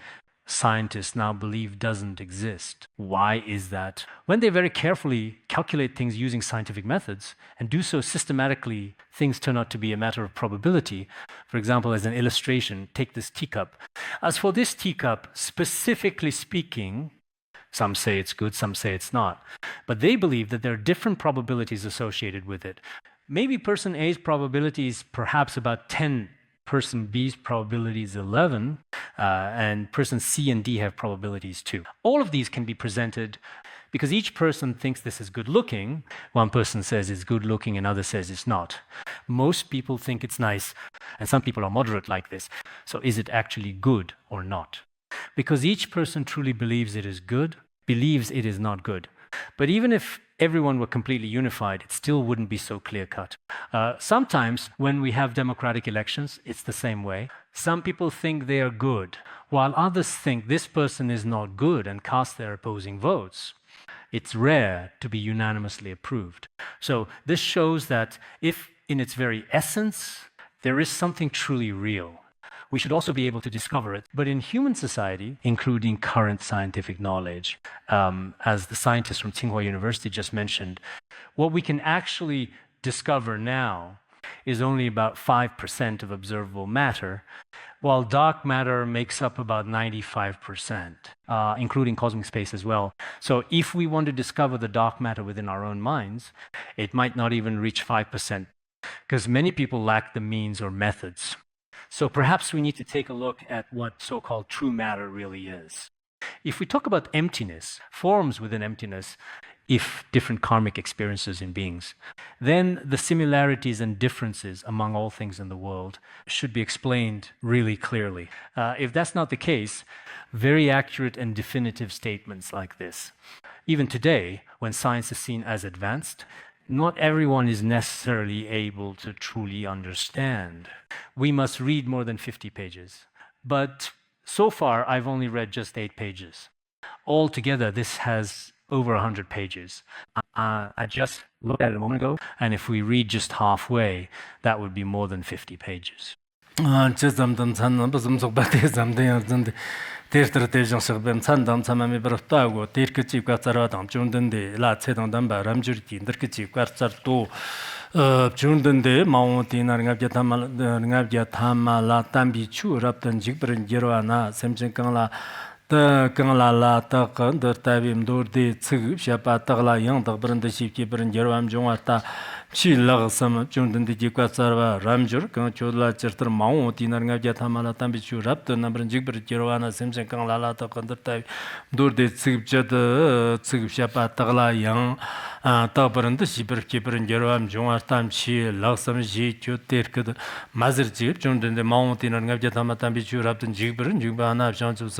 scientists now believe doesn't exist. Why is that? When they very carefully calculate things using scientific methods and do so systematically, things turn out to be a matter of probability. For example, as an illustration, take this teacup. As for this teacup, specifically speaking, some say it's good, some say it's not. But they believe that there are different probabilities associated with it. Maybe person A's probability is perhaps about 10. Person B's probability is 11, and person C and D have probabilities too. All of these can be presented because each person thinks this is good looking. One person says it's good looking, another says it's not. Most people think it's nice, and some people are moderate like this. So is it actually good or not? Because each person truly believes it is good, believes it is not good. But even if everyone were completely unified, it still wouldn't be so clear-cut. Sometimes when we have democratic elections, it's the same way. Some people think they are good, while others think this person is not good and cast their opposing votes. It's rare to be unanimously approved. So this shows that if in its very essence, there is something truly real, we should also be able to discover it. But in human society, including current scientific knowledge, as the scientist from Tsinghua University just mentioned, what we can actually discover now is only about 5% of observable matter, while dark matter makes up about 95%, including cosmic space as well. So if we want to discover the dark matter within our own minds, it might not even reach 5%, because many people lack the means or methods. So perhaps we need to take a look at what so-called true matter really is. If we talk about emptiness, forms within emptiness, if different karmic experiences in beings, then the similarities and differences among all things in the world should be explained really clearly. If that's not the case, very accurate and definitive statements like this. Even today, when science is seen as advanced, not everyone is necessarily able to truly understand. We must read more than 50 pages. But so far, I've only read just 8 pages. Altogether, this has over 100 pages. I just looked at it a moment ago, and if we read just halfway, that would be more than 50 pages. Terter Tejang Sabem Sandam Samami Bertago, Tirkachi Quatsaradam, Jundende, La Sedandamba, Ramjurki, Dirkachi Quatsarto, Jundende, Mountain, Ngabjatama, La Tambi Chu, Raptan Jibrin, Jeroana, Semjenkala. The Kanala Takan, the Tabim Dorde, Tsu, Shapa Tagla, Young, the Brand, the Shipkeeper, and Jeroam Jonata, She Lag some Jundan de Jiquatsarva, Ramjur, Kanchola, Chester Mount, in Argatamala Tambichu, Raptor, number Jibber, Jeroana, Simpson Kanala Takan, the Tab Dorde, Tsu, Tsu, Shapa Tagla, Young, Taper, and the Shipkeeper, and Jeroam Jonata, She Lag some Ji, Chuterk, Mazir Jip, Jundan the Mount, in Argatama Tambichu, Raptor, Jibber, and Jubana, Johnson.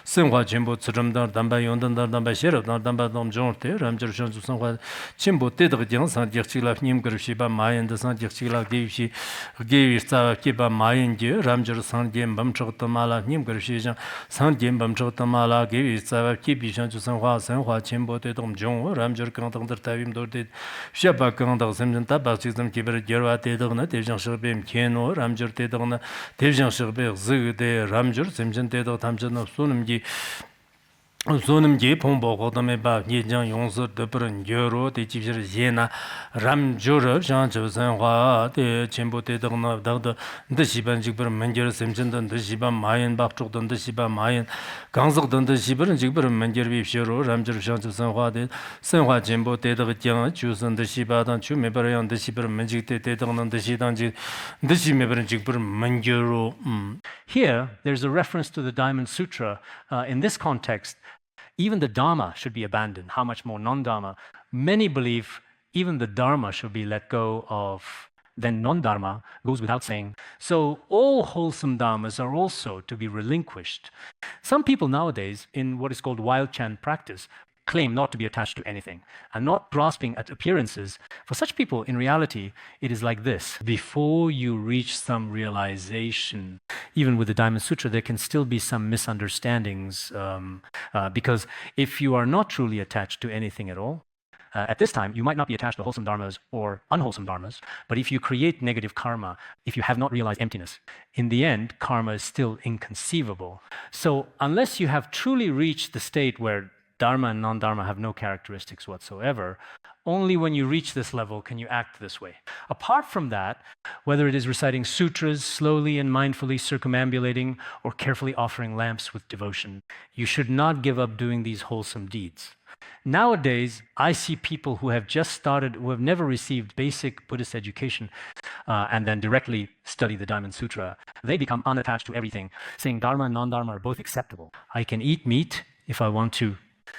Senhua Chimbo Tsuramdar Damba Yondandar Damba Sheriff, Damba Dom Jonte, Ramjer Shan Sanhua Chimbo Tedrian, San Dirchila, Nim Gershiba Mayan, the San Dirchila gave she gave Kiba Mayan, Ramjer San Jem Bamchotamala, Nim Gershijan, San Jem Bamchotamala, gave Kibi Shan Sanhua, Senhua Chimbo Tedom Jon, Ramjer Kantan Tavim Dordid, Shaba Kanda, Semjan Tabasism, Kiber Gera Tedona, Tejan Sherbim Keno, Ramjer Tedona, Tejan Sherber Zug, Ramjer, Semjan Tedo Tamjan of Sunum. Sonum Pombo, Godameba, Nijan Yonso, the Brun, Euro, the Chief Jena, Ram Jura, Jean Josanwa, the Chimbo Tedona, the Shiban Jibber, Manger, Simpson, the Shiba Mayan, Baktrok, the Shiba Mayan, Council, the Shiber and Jibber, Manger, Shiro, Ramjer, Jean Josanwa, the Sanwa Jimbo Tedon, Choose and the Shiba, and Chumeber, and the Shiber, Magic Tedon, and the Shidanji, the Shimeber and Jibber, Mangero. Here, there's a reference to the Diamond Sutra. In this context, even the Dharma should be abandoned. How much more non-Dharma? Many believe even the Dharma should be let go of. Then non-Dharma goes without saying. So all wholesome Dharmas are also to be relinquished. Some people nowadays, in what is called wild chant practice, claim not to be attached to anything and not grasping at appearances. For such people, in reality, it is like this. Before you reach some realization, even with the Diamond Sutra, there can still be some misunderstandings because if you are not truly attached to anything at all, at this time, you might not be attached to wholesome dharmas or unwholesome dharmas, but if you create negative karma, if you have not realized emptiness, in the end, karma is still inconceivable. So unless you have truly reached the state where Dharma and non-Dharma have no characteristics whatsoever, only when you reach this level can you act this way. Apart from that, whether it is reciting sutras slowly and mindfully circumambulating or carefully offering lamps with devotion, you should not give up doing these wholesome deeds. Nowadays, I see people who have just started, who have never received basic Buddhist education and then directly study the Diamond Sutra. They become unattached to everything, saying Dharma and non-Dharma are both acceptable. I can eat meat if I want to,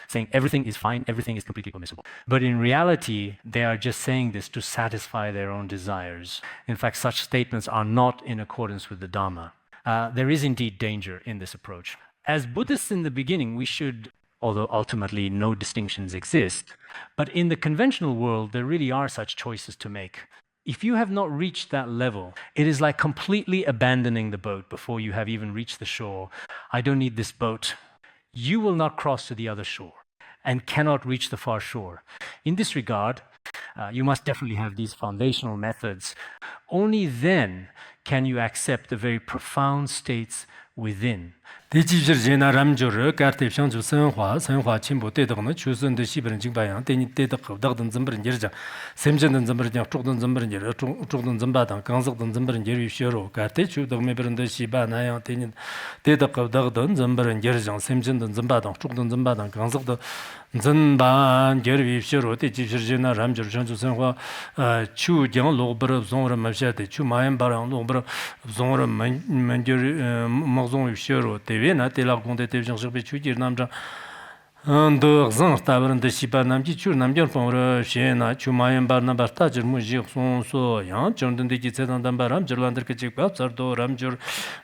saying everything is fine, everything is completely permissible. But in reality, they are just saying this to satisfy their own desires. In fact, such statements are not in accordance with the Dharma. There is indeed danger in this approach. As Buddhists in the beginning, we should, although ultimately no distinctions exist, but in the conventional world, there really are such choices to make. If you have not reached that level, it is like completely abandoning the boat before you have even reached the shore. I don't need this boat. You will not cross to the other shore and cannot reach the far shore. In this regard, you must definitely have these foundational methods. Only then can you accept the very profound states within. 대지저제나 람조르 카르테션주 선화 침보 때덕는 주선의 시버는 증바양 때니 때덕 겁덕던 점버는 여자 샘전던 점버는 쪽던 점버는 여자 쪽던 점바당 강석던 점버는 여유시로 카르테 주덕 메버는데 시바나양 때니 때덕 겁덕던 점버는 여자 샘전던 점바당 쪽던 점바당 강석던 점반 여유시로 대지저제나 람조르 전주 선화 추경 로버럽 종으로 마셔대 추마연 바랑 로버럽 종으로 만저 먹종 유시로 Vena te la conte te jean je peux dire namja de zan tabaran de sipa namji chur namjar pora shena chumayan barna barta jer muji son so yan chondon de ki sedan dan baram jerlander ke chek pap sar do ramjur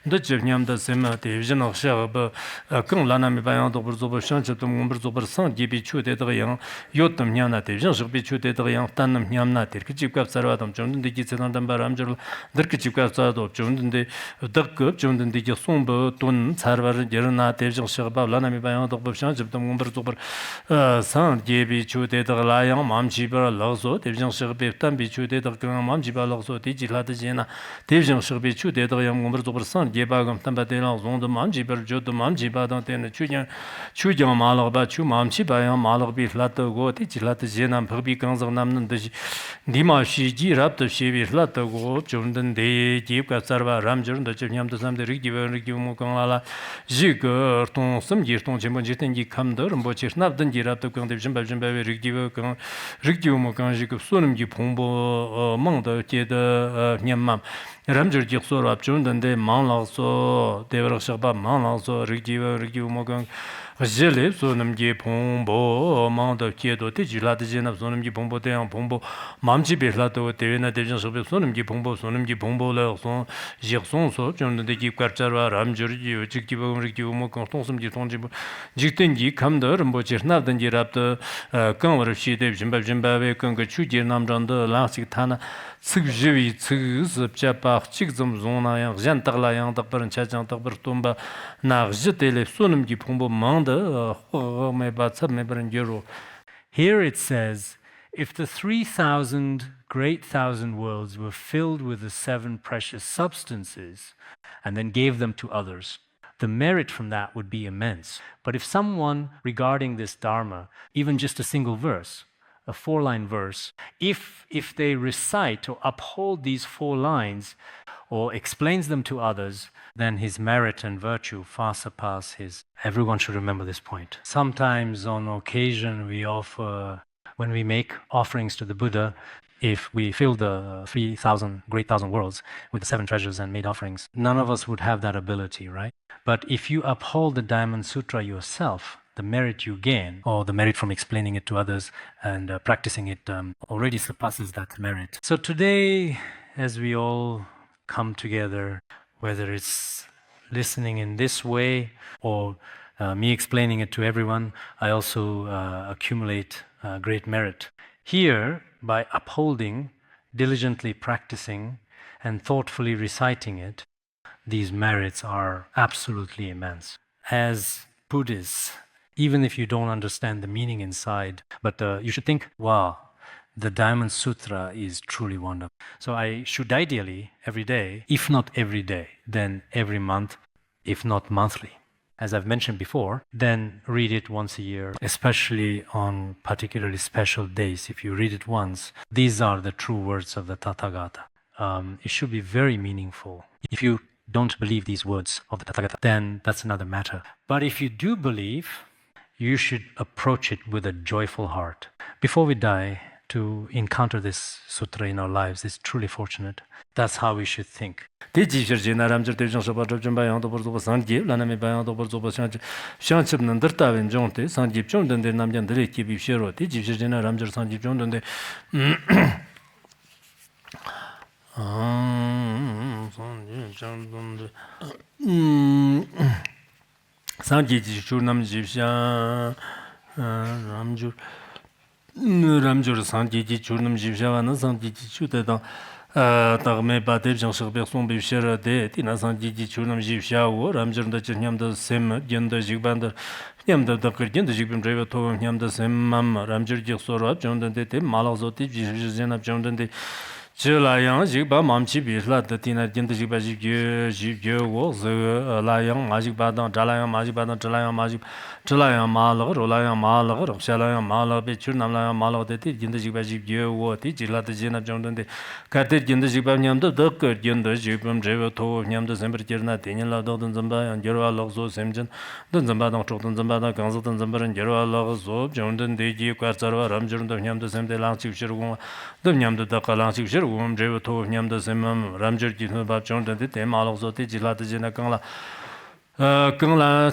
de jevnyam da sema te jean akhsha ba kan lana me bayan do burzo ba shan chetum ngomber zo bar san gibi chu de de yan yotam nyana te jean je peux chu de de yan tanam nyamna ter ke chek pap sar adam chondon de ki sedan dan baram jer der ke chek pap sar do chondon de dak chondon de ki son ba ton sarvar jerna te jean shaba lana me bayan do ba shan chetum ngomber zobar san gebi chude da la yang mam chi ba la so de jing shi be tan bi chude da gang mam chi ba la so de ji la de jena de jing shi be chude da yang ngom zobar san ge ba gam tan ba de la zong de mam chi ba jo de mam chi ba da de chu jang ma la ba chu mam chi ba yang ma la bi la de go de ji la de jena ba bi gang zang nam nan de ni ma shi ji rap de shi bi la de go jun den de ji ka sar ba ram jun de chi nyam de sam de ri gi mo gang la ji ge ton sam ji ton chi mo ji ten ji kam de ro chi snap den ji rap de gang de jin ba ri gi mo gang ji ge so nam ji pong bo mang de je de nyam mam ram jur ji so rap jun den de mang la so de ro sha ba mang la so ri gi mo gang Jele sonum ji pongbo mang de jie do de ji la de jin sonum ji pongbo de yang pongbo mam ji be la de de na de jin so be sonum ji pongbo le son ji son so jun de ji kwar char wa ram jur ji ji ji bo ri ji mo kon ton sum ji ton ji ji ten ji kam de ram bo ji na den ji rap de kan wa shi de jin ba we kan ge chu ji nam zhang de la si ta na cig ji wi cig z cha pa chi zum zong na yang jan ta la yang da par cha jang da par tum ba na ji de le sonum ji pongbo mang Here it says, if the 3,000 great thousand worlds were filled with the 7 precious substances and then gave them to others, the merit from that would be immense. But if someone regarding this Dharma, even just a single verse, a 4-line verse, if they recite or uphold these 4 lines or explains them to others, then his merit and virtue far surpass his. Everyone should remember this point. Sometimes on occasion when we make offerings to the Buddha, if we fill the 3,000 great thousand worlds with the 7 treasures and made offerings, none of us would have that ability, right? But if you uphold the Diamond Sutra yourself, the merit you gain, or the merit from explaining it to others and practicing it already surpasses that merit. So today, as we all come together, whether it's listening in this way or me explaining it to everyone, I also accumulate great merit. Here, by upholding, diligently practicing, and thoughtfully reciting it, these merits are absolutely immense. As Buddhists, even if you don't understand the meaning inside, but you should think, wow, the Diamond Sutra is truly wonderful. So I should ideally, every day, if not every day, then every month, if not monthly. As I've mentioned before, then read it once a year, especially on particularly special days. If you read it once, these are the true words of the Tathagata. It should be very meaningful. If you don't believe these words of the Tathagata, then that's another matter. But if you do believe, you should approach it with a joyful heart. Before we die, to encounter this sutra in our lives is truly fortunate. That's how we should think. Ramjur Sanji Churnam Jivshavana Sanji Chutedang Tagme Badev Janshak Berson Bishera de Tina Sanji Churnam Jivshaw, Ramjur the Chinyam the Sem, Yenda Jigbander, Yamda the Kurdian, the Jigbim Driver to Yam the Sem Mam, Ramjur Jisora, John the Dete, Malazoti, Jizan John the Chilayang, Jigba, Mamchi Bisla, the Tina Yenda Jigba Jigyo was Layang, Magic Badan, Jalayang, Magic Badan, Jalayang, Magic. Chilayang Malag, Rolayang Malag, Shalayang Malag, Churnamlayang Malag, the Jindajib Jib, what Tijila the Jena Jondan, the Katit Jindajibam Yam the Ducker, Junda Jibum, Jevo to Yam the Semperjana, Daniela Dodon Zamba, and Jero Logzo Semjan, Dunzambada, Chotan Zambada, Ganzatan Zambar, and Jero Logzo, Jondan, Deji, Quatsara, Ramjun, the Yam the Sem de Lansi Shirgum, the Yam the Dakalansi Shirgum, Jevo to Yam the Semam, Ramjur Jitaba Jondan, the Malazzo, Tijila the Jena Kangla. Everyone,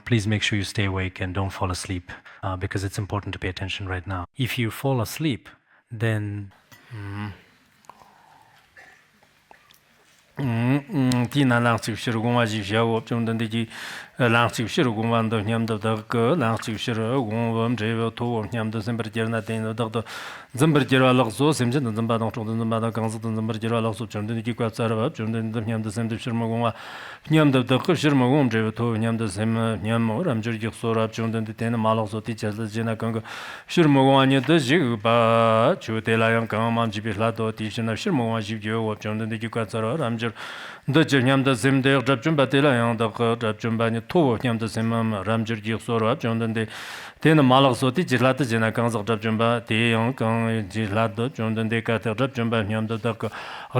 please make sure you stay awake and don't fall asleep because it's important to pay attention right now. If you fall asleep, then 디나 랑치 시르공와 지샤고 좀 던데지 랑치 시르공만도 냠도 그 랑치 시르공범 제베 토 냠도 셈버제나 데노도 점버제로 알럭소 셈진 점바동 쪽도 점바다 강스도 점버제로 알럭소 좀 던데지 과자라 좀 던데 냠도 셈도 시르공와 냠도 그 시르공범 제베 토 냠도 셈 냠모 람저지 소라 좀 던데 데나 말럭소 티자즈지나 강가 시르공와 녀도 지바 주텔라양 강만 지비라도 티시나 시르공와 지비오 좀 던데지 과자라 람저 더 냠도 셈데 잡좀 바텔라 양도 그 잡좀바니 토 냠도 셈만 람저지 소라 좀 던데 데나 말럭소 티지라도 지나 강서 잡좀바 대양 강 지라도 좀 던데 카터 잡좀바 냠도 그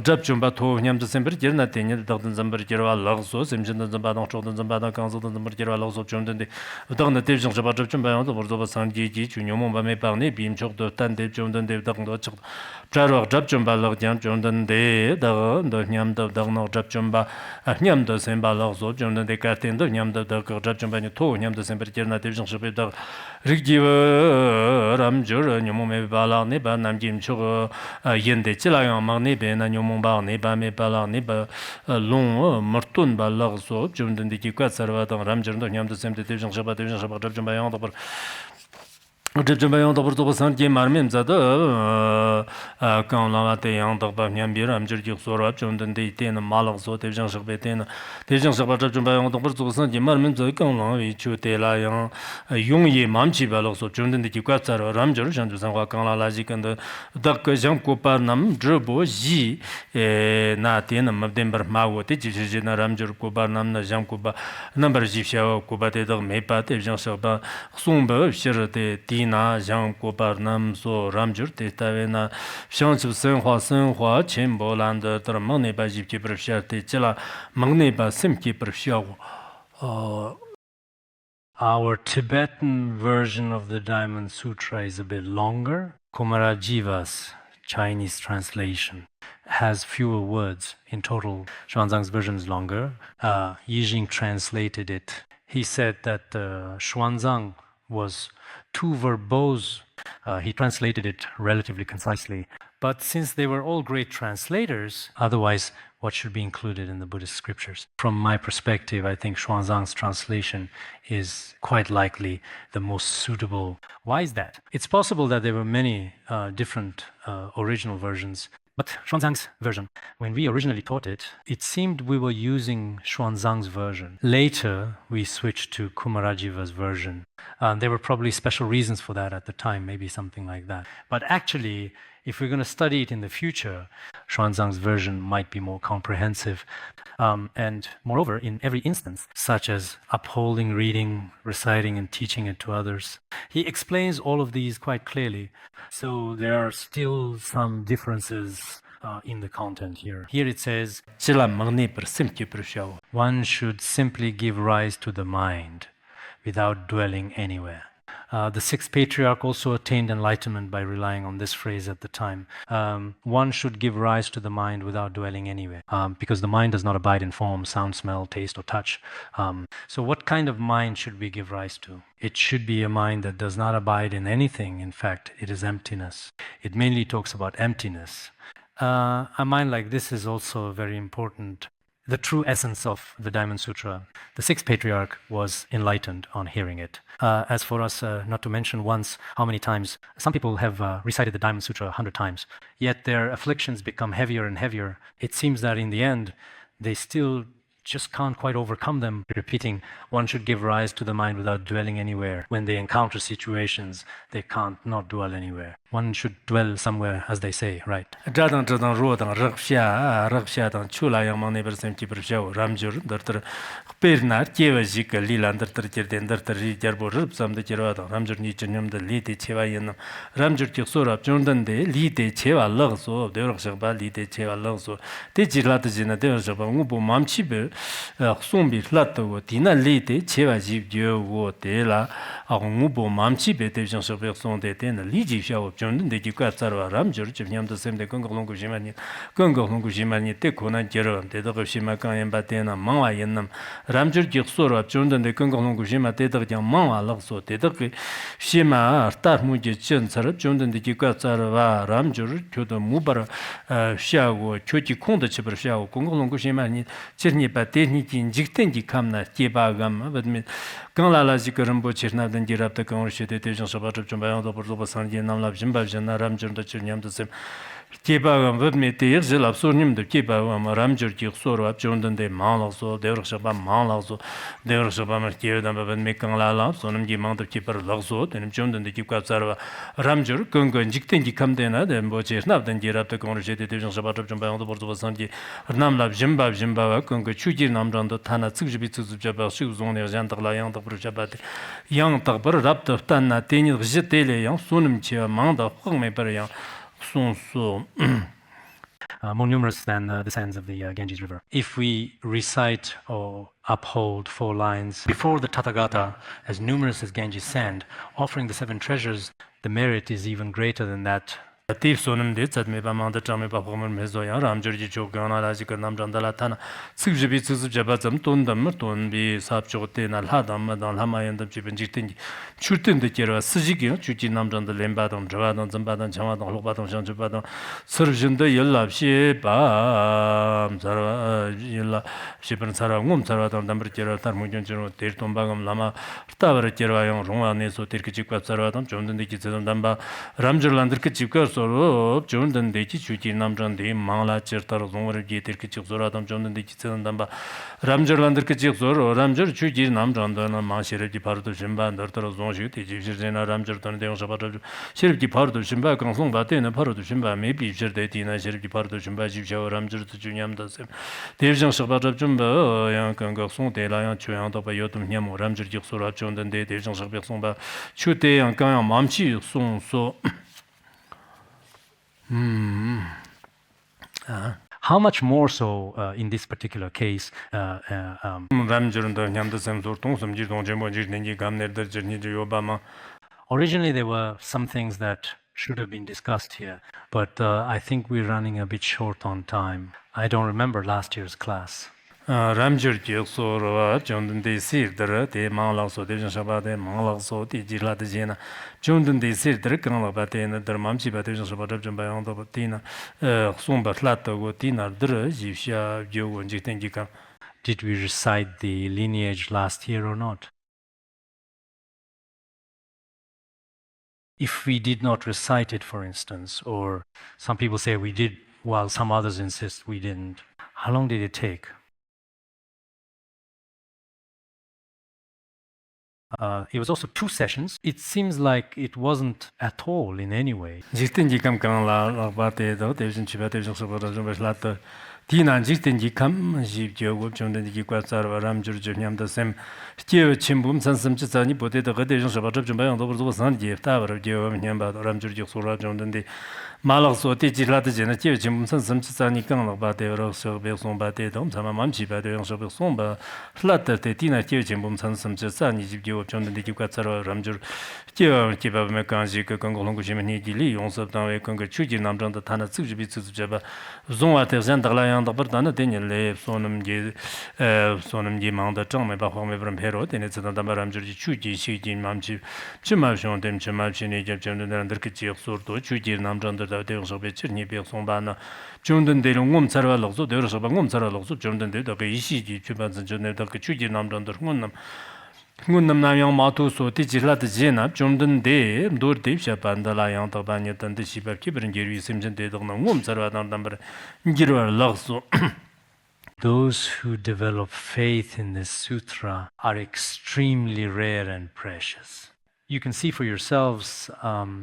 잡좀바 토 냠도 셈버 지나 데니 더든 점버 지라 알럭소 셈진도 점바동 쪽도 점바다 강서도 점버 지라 알럭소 좀 던데 더는 대중 잡아 잡좀바 양도 버도 상지지 주녀몽 밤에 방네 빔쪽도 단데 좀 던데 더도 쪽 자로 잡좀바 럭장 좀 던데 더 냠도 더노 잡좀바 냠도 셈발럭소 좀 던데 카텐도 냠도 더 잡좀바니 토 냠도 셈버 지나 대중 잡에다 릭지버 람저 녀몽메 발라네 바 남김초 옌데 찔라요 막네 베나 녀몽 바네 바메 발라네 바 롱 머툰 발럭소 좀 던데 기과 서바당 람저도 냠도 셈데 대중 잡아 잡좀바 양도 버 Jabbayon Dobor Santi Marmim Zada Kanlawate Yang Dogba Nyambir Amjurjuk Sora Chundan de Ten Malak So Tevjan Shakbeten Tevjan Shakbata Jumbayon Dobor Santi Marmim Zada Kanlawi Chutela Yang Yongye Mamchi Balok So Chundan de Kikatsar Ramjur Shantu Sangwa Kanla Lazik and the Dak Jam Koparnam Drubo Ji Na Ten Mabdember Mawo Tijina Ramjur Kobarnam Na Jam Kuba Number Jifia Kubate Mepa Tevjan Shaba Sumba Shirate 나 장고바남 소 람줄 데타베나 샹츠 선화 첸볼란드 드르멍네 바집기 브르샤테 찔라 멍네 바 심기 브르샤고 Our Tibetan version of the Diamond Sutra is a bit longer. Kumarajiva's Chinese translation has fewer words in total. Xuanzang's version is longer. Yigong translated it. He said that Xuanzang was too verbose. He translated it relatively concisely. But since they were all great translators, otherwise, what should be included in the Buddhist scriptures? From my perspective, I think Xuanzang's translation is quite likely the most suitable. Why is that? It's possible that there were many different original versions. But Xuanzang's version, when we originally taught it, it seemed we were using Xuanzang's version. Later, we switched to Kumarajiva's version. There were probably special reasons for that at the time, maybe something like that. But actually, if we're going to study it in the future, Xuanzang's version might be more comprehensive. And moreover, in every instance, such as upholding, reading, reciting, and teaching it to others, he explains all of these quite clearly. So there are still some differences in the content here. Here it says, one should simply give rise to the mind without dwelling anywhere. The sixth patriarch also attained enlightenment by relying on this phrase at the time. One should give rise to the mind without dwelling anywhere, because the mind does not abide in form, sound, smell, taste, or touch. So what kind of mind should we give rise to? It should be a mind that does not abide in anything. In fact, it is emptiness. It mainly talks about emptiness. A mind like this is also very important. The true essence of the Diamond Sutra. The sixth patriarch was enlightened on hearing it. As for us, not to mention once how many times, some people have recited the Diamond Sutra 100 times, yet their afflictions become heavier and heavier. It seems that in the end, they still just can't quite overcome them. Repeating, one should give rise to the mind without dwelling anywhere. When they encounter situations, they can't not dwell anywhere. One should dwell somewhere, as they say, right? 존든 되기 까짜로 람저 집냠도 셈데 건강농구 심하니 건강농구 심하니 때코나 제로 대덕 심하 강연 바테나 망와 옛남 람저 기소로 존든 건강농구 심하 대덕 장 망와 럭소 대덕 심하 따무지 전처럼 존든 되기 까짜로 람저 교도 무바라 샤고 초지 콩도 집을 샤고 건강농구 심하니 제니 바테니 직ten지 감나 제바감 버드미 강라라지 그런 뭐 지나던 지랍다 강르시대 대전 서바트 좀 바양도 버도 산지 남랍 짐바जना 람저도 지냠도 셈 제바감 버드미 대일 압소님도 제바감 람저 지소로 압존던데 마라소 대르셔바 마라소 대르셔바마 제다 버드미 강라라 소놈지 망도 제바르 럭소 되는 존던데 집가자라 람저 근근 직ten지 감데나 뭐 지나던 지랍다 강르시대 대전 서바트 좀 바양도 버도 산지 남랍 짐바와 근근 추지 남전도 타나 측집이 측집자바 수종내 잔다라 양도 브르자바데 양도 랍도 탄나 테니 지텔레 양 소놈치 망다 흥메버양 손소 more numerous than the sands of the Ganges River. If we recite or uphold 4 lines before the Tathagata, as numerous as Ganges sand, offering the 7 treasures, the merit is even greater than that. Tif sonum de tzatme ba manda chame ba phomon mezo ya ramjurji chogana raji ka nam jandala thana sikjibi tsujaba zam tondam ton bi sapchote na ladam dan lamayan dam jibin jitin churten de kera sijigi chuji nam jandal lemba dam jwa dam zamba dam chama dam loba dam shang jba dam surjinda yellapshi ba zara yella shipin sara ngum sara dam dam kera tar munjon jero ter tombagam lama tabar kera yang rongwa ne so ter ki kwa sara dam jomden de ki zam dam ba ramjurlandir ki jikka 서로 존든 대지 주지 남전데 망라 쩌터 종을 제들 그 직소라담 존든 대지 쓰는담바 람저란들 그 직소로 람저 주지 남전다나 마시르지 바로도 심바 너터 종시 대지 지르나 람저던 대용 사바도 시르지 바로도 심바 강송 바테나 바로도 심바 메비 지르데디나 시르지 바로도 심바 집샤 람저도 주냠다 셈 대정 사바도 좀바 양 강각송 대라양 주양도 바 요tum 냠 람저 직소라 존든 대 대정 사백송 바 추대양 강양 맘치 송소 How much more so in this particular case? Originally, there were some things that should have been discussed here, but I think we're running a bit short on time. I don't remember last year's class. Ramjurji soro jondun de sirdra de manglaso de shabade manglaso de jila de jena jondun de sirdra kangla bate na dharmamchi bate shabade jambang do tina sumba tlato go tina dra jivsha jogon jitenjika. Did we recite the lineage last year or not? If we did not recite it, for instance, or some people say we did while some others insist we didn't, how long did it take? It was also 2 sessions. It seems like it wasn't at all in any way. Tina jiktenji kam jib jogo chonden ji kwatsar ram jurjur nyamda sem je chimbum sansam chani bote de gade jong sabab jom bayang do zo san je ta bar je nyamba ram jurjur sura chonden de malak so te ji la de jena je chimbum sansam chani kang la ba de ro so be son ba de dom sama mam chi ba de yong so be son ba flat de tina je chimbum sansam chani jib jogo chonden de ji kwatsar ram jur je ba me kan ji ke kang long go jime ni ji li yong so dan we kang ge chu ji nam jang de ta na zu ji bi zu ja ba zong wa te zan da la Bardana Daniel Sonum Manda Tom about home from Hero, and it's another Ramji Chuji, Shiji Mamchi, Chimashon, them Chimachin, Egyptian, and the Kitchi of Sorto, Chuji, Namjanda, the Deus of Chirni, Sombana, Jondan de Lungum Saraloso, the Rosabangum Saraloso, Jondan de Ishiji, Chubans and Jonah, the Chuji Namjanda Munam. Gunam Nayang Matu so Tijilat Jena, Jondan de, Dur Dipsha Pandalayan, Tabanya, and the Shiba Kibber and Jerry Simpson de Donum Saratan number Giru Lasso. Those who develop faith in this sutra are extremely rare and precious. You can see for yourselves,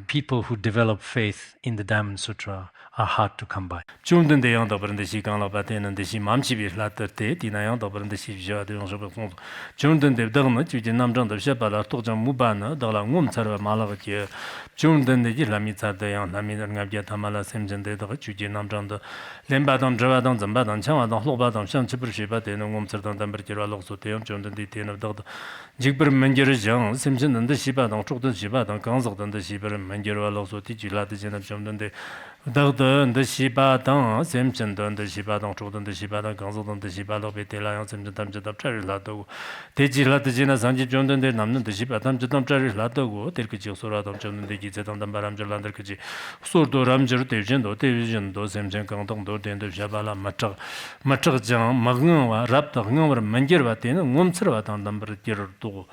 people who develop faith in the Diamond Sutra are hard to come by. Jondan de Yanda Brandeshi Gala Baten and the Shimamchi Latte, Dinayanda Brandeshi Jadon Jondan de Dana, Namjan of Shepala, Tojan Mubana, Dalangum Sara Malavatia, Jondan de Lamita de Lamina Gabia Tamala Semjan de Chuji Namjan, Lembadan, Javadan, Zambadan, Chamadan, Hobadan, Shanchipurshiba, and Umserdan Temperature also Teon, Jondan de Ten of Dog, Jigber Manjerijan, Simpson and the Shiba. 당 쪽든 시바 당 강석든 데 시바를 만겨와서 디지라드 제나 좀든데 더든 데 시바 당 셈전든 데 시바 당 쪽든 데 시바 당 강석든 데 시바로 베텔라양 셈전 담저다 트라라도 디지라드 제나 산지 좀든 데 남는 데 시바 담저담 트라라도 데르기 지소라도 좀든 데 기제담 바람절란들 그지 소도 람저 대전도 셈전 강동도 된도 샤발라 마트장 magngwa rapta ngawar manjirwa tena ngomtsirwa tang dambar kirurdu.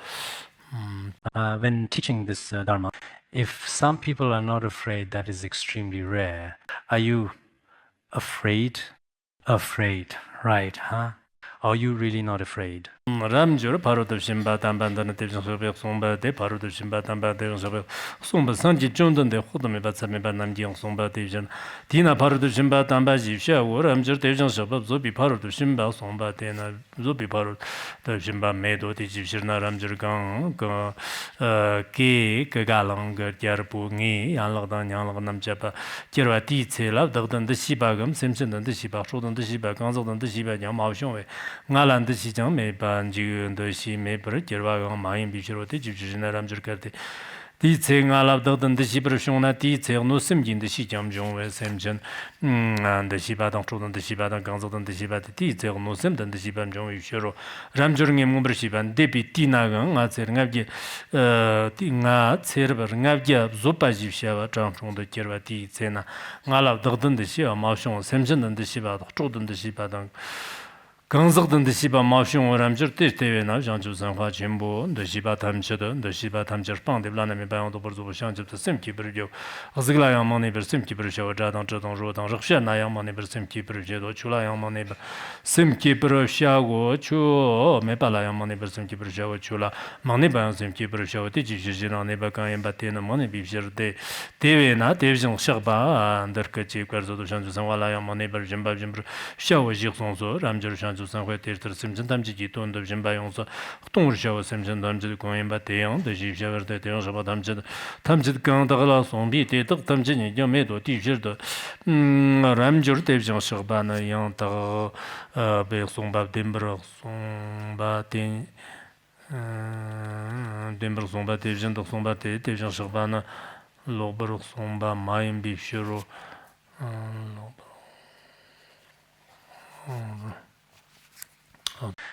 When teaching this Dharma, if some people are not afraid, that is extremely rare. Are you afraid? Afraid, right, huh? Are you really not afraid? Ramjur parudu shimba tambandana devjangsobe somba de parudu shimba tamba devjangsobe somba sanji jondon de khudame batsame banamji somba devjan dina parudu shimba tamba jivsha wo ramjur devjangsobe zobi parudu shimba somba dena zobi parudu shimba medo de jivshirna ramjur gang ke galang gyarpu ngi yanlagdan yanlag namjapa jirwa di tsela dagdan de shibagam semsendan de shiba shodan de shiba gangzagdan de shiba nyam mawshongwe ngalan de shijang me ba 지금도 시메 버르 결과가 많이 비시로데 집주진나 람저까지 디체가랍 더든데 시브르숑나 디체노 심진데 시점종웨 셈전 안데 시바당 초든데 시바당 강조든데 시바데 디체노 심든데 시반종 유셔로 람저르게 몸브르 시반 데비 디나강 아체르갑게 디가 체르버갑게 조파지샤와 장총도 결과 디체나 가랍 더든데 시와 마숑 셈전든데 시바당 초든데 시바당 강석든 시바 마숑 오람저 때때나 장주상화 전부 시바 탐쳐도 시바 탐쳐 빵데 블라나메 바용도 버조 샹접도 셈키브르죠 어즈글라양 마네 버셈키브르셔 자당 저동 로당 럭샤나양 마네 버셈키브르제도 출라양 마네 셈키브르샤고 추 메발라양 마네 버셈키브르셔 출라 마네 바용 셈키브르셔 디지지지나네 바칸 바테나 마네 비셔데 데베나 데비정 셔바 안더케치 거조도 샹주상화라양 마네 버점바점브르 샤오 지송소 람저 주상회 때들 심전담지기 돈도 좀 봐용서 동르셔 심전담지 공연바 대용 대지셔버데 대용 저바 담지 강다가 송비 대덕 담지니 좀에도 디저도 람저 대비정 서바나 양다 배송바 뎀브로 송바딘 뎀브로 송바 대비정도 송바 대비정 서바나 로버로 송바 마임 비쇼로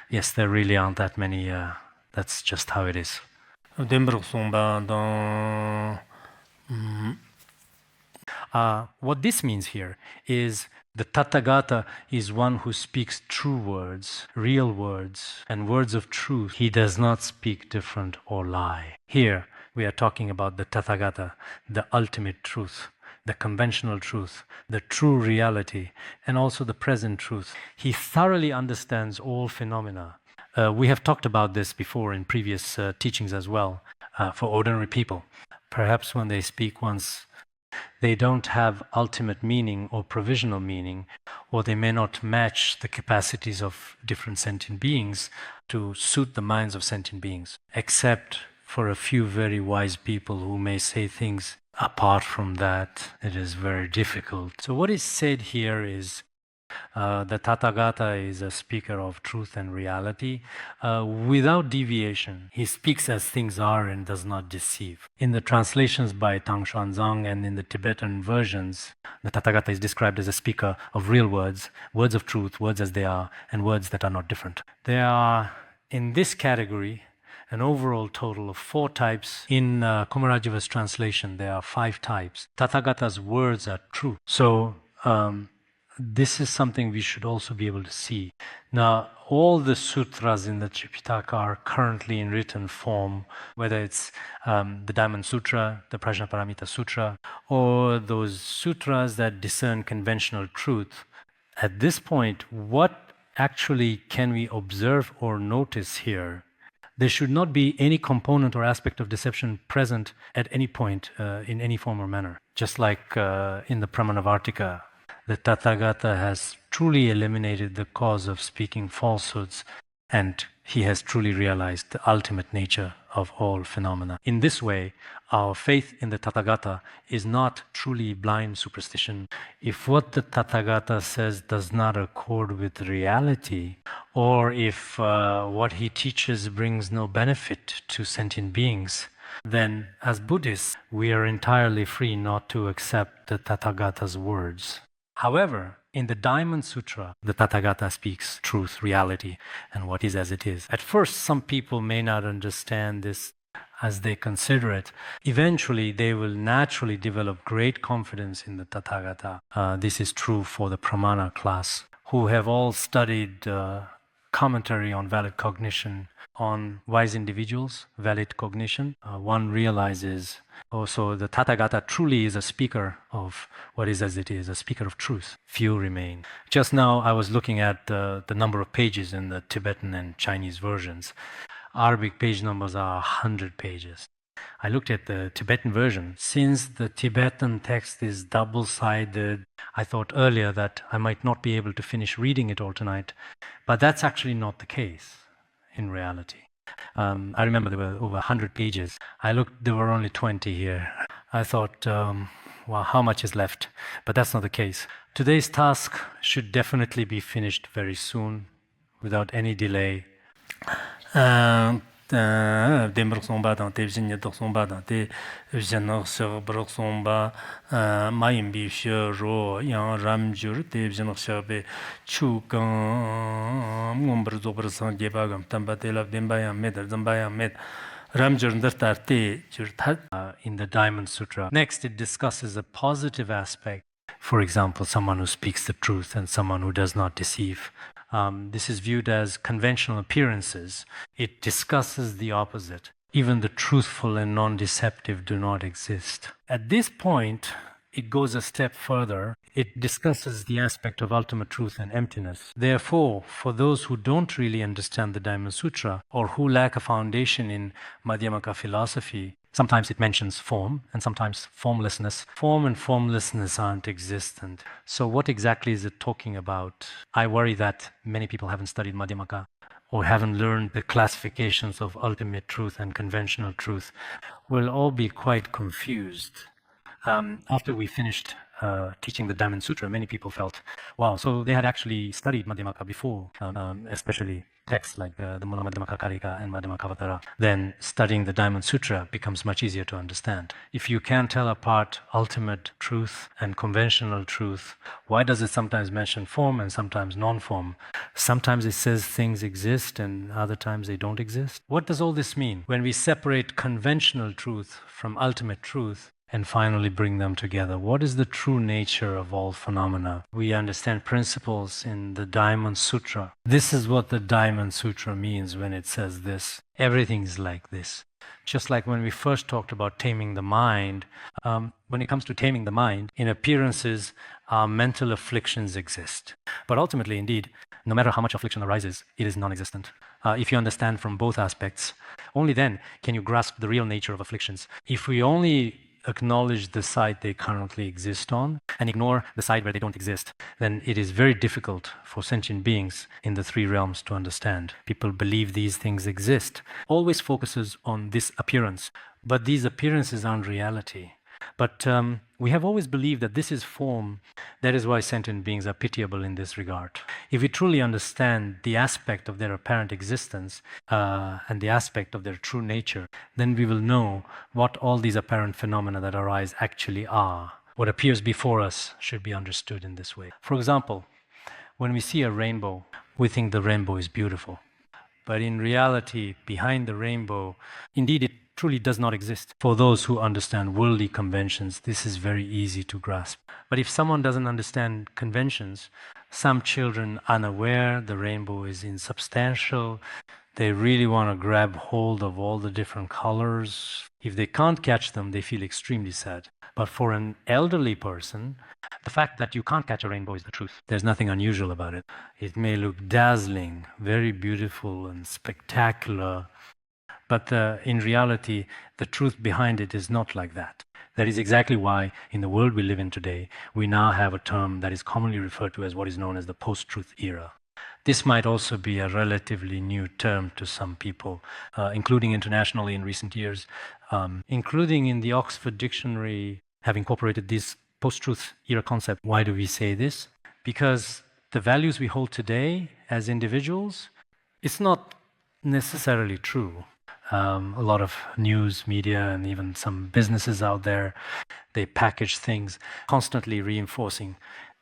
Yes, there really aren't that many. That's just how it is. What this means here is the Tathagata is one who speaks true words, real words, and words of truth. He does not speak different or lie. Here, we are talking about the Tathagata, the ultimate truth, the conventional truth, the true reality, and also the present truth. He thoroughly understands all phenomena. We have talked about this before in previous teachings as well, for ordinary people. Perhaps when they speak once, they don't have ultimate meaning or provisional meaning, or they may not match the capacities of different sentient beings to suit the minds of sentient beings, except for a few very wise people who may say things. Apart from that, it is very difficult. So what is said here is the Tathagata is a speaker of truth and reality without deviation. He speaks as things are and does not deceive. In the translations by Tang Xuanzang and in the Tibetan versions, the Tathagata is described as a speaker of real words, words of truth, words as they are, and words that are not different. There are, in this category, an overall total of 4 types. In Kumarajiva's translation, there are 5 types. Tathagata's words are true. So this is something we should also be able to see. Now, all the sutras in the Tripitaka are currently in written form, whether it's the Diamond Sutra, the Prajna Paramita Sutra, or those sutras that discern conventional truth. At this point, what actually can we observe or notice here? There should not be any component or aspect of deception present at any point in any form or manner. Just like in the Pramanavartika, the Tathagata has truly eliminated the cause of speaking falsehoods, and he has truly realized the ultimate nature of all phenomena. In this way, our faith in the Tathagata is not truly blind superstition. If what the Tathagata says does not accord with reality, or if what he teaches brings no benefit to sentient beings, then as Buddhists, we are entirely free not to accept the Tathagata's words. However, in the Diamond Sutra, the Tathagata speaks truth, reality, and what is as it is. At first, some people may not understand this as they consider it. Eventually, they will naturally develop great confidence in the Tathagata. This is true for the Pramana class, who have all studied commentary on valid cognition, on wise individuals, valid cognition. One realizes also the Tathagata truly is a speaker of what is as it is, a speaker of truth. Few remain. Just now I was looking at the number of pages in the Tibetan and Chinese versions. Arabic page numbers are 100 pages. I looked at the Tibetan version. Since the Tibetan text is double-sided, I thought earlier that I might not be able to finish reading it all tonight, but that's actually not the case in reality. I remember there were over 100 pages. I looked, there were only 20 here. I thought, well, how much is left? But that's not the case. Today's task should definitely be finished very soon, without any delay. Dembrok somba dans tes vignes de somba dans tes génères sur brok somba maim bi ro yang ram jur tes génères sur be chu kan ngomber zober san geba gam tamba te la demba ya med zamba ya med ram jur ndar tar te jur that in the Diamond Sutra. Next, it discusses a positive aspect. For example, someone who speaks the truth and someone who does not deceive. This is viewed as conventional appearances. It discusses the opposite. Even the truthful and non-deceptive do not exist. At this point, it goes a step further. It discusses the aspect of ultimate truth and emptiness. Therefore, for those who don't really understand the Diamond Sutra or who lack a foundation in Madhyamaka philosophy, sometimes it mentions form and sometimes formlessness. Form and formlessness aren't existent. So what exactly is it talking about? I worry that many people haven't studied Madhyamaka or haven't learned the classifications of ultimate truth and conventional truth. We'll all be quite confused. After we finished teaching the Diamond Sutra, many people felt, wow, so they had actually studied Madhyamaka before, especially texts like the Mula Madhyamaka Karika and Madhyamakavatara. Then studying the Diamond Sutra becomes much easier to understand. If you can't tell apart ultimate truth and conventional truth, why does it sometimes mention form and sometimes non-form? Sometimes it says things exist and other times they don't exist. What does all this mean? When we separate conventional truth from ultimate truth, and finally bring them together. What is the true nature of all phenomena? We understand principles in the Diamond Sutra. This is what the Diamond Sutra means when it says this. Everything is like this. Just like when we first talked about taming the mind, when it comes to taming the mind, in appearances, our mental afflictions exist. But ultimately, indeed, no matter how much affliction arises, it is non-existent. If you understand from both aspects, only then can you grasp the real nature of afflictions. If we only acknowledge the side they currently exist on and ignore the side where they don't exist, then it is very difficult for sentient beings in the three realms to understand. People believe these things exist, always focuses on this appearance, but these appearances aren't reality. But we have always believed that this is form. That is why sentient beings are pitiable in this regard. If we truly understand the aspect of their apparent existence and the aspect of their true nature, then we will know what all these apparent phenomena that arise actually are. What appears before us should be understood in this way. For example, when we see a rainbow, we think the rainbow is beautiful. But in reality, behind the rainbow, indeed it truly does not exist. For those who understand worldly conventions, this is very easy to grasp. But if someone doesn't understand conventions, some children unaware the rainbow is insubstantial, they really want to grab hold of all the different colors. If they can't catch them, they feel extremely sad. But for an elderly person, the fact that you can't catch a rainbow is the truth. There's nothing unusual about it. It may look dazzling, very beautiful and spectacular, but in reality, the truth behind it is not like that. That is exactly why in the world we live in today, we now have a term that is commonly referred to as what is known as the post-truth era. This might also be a relatively new term to some people, including internationally in recent years, including in the Oxford Dictionary, have incorporated this post-truth era concept. Why do we say this? Because the values we hold today as individuals, it's not necessarily true. a lot of news, media, and even some businesses out there. They package things, constantly reinforcing,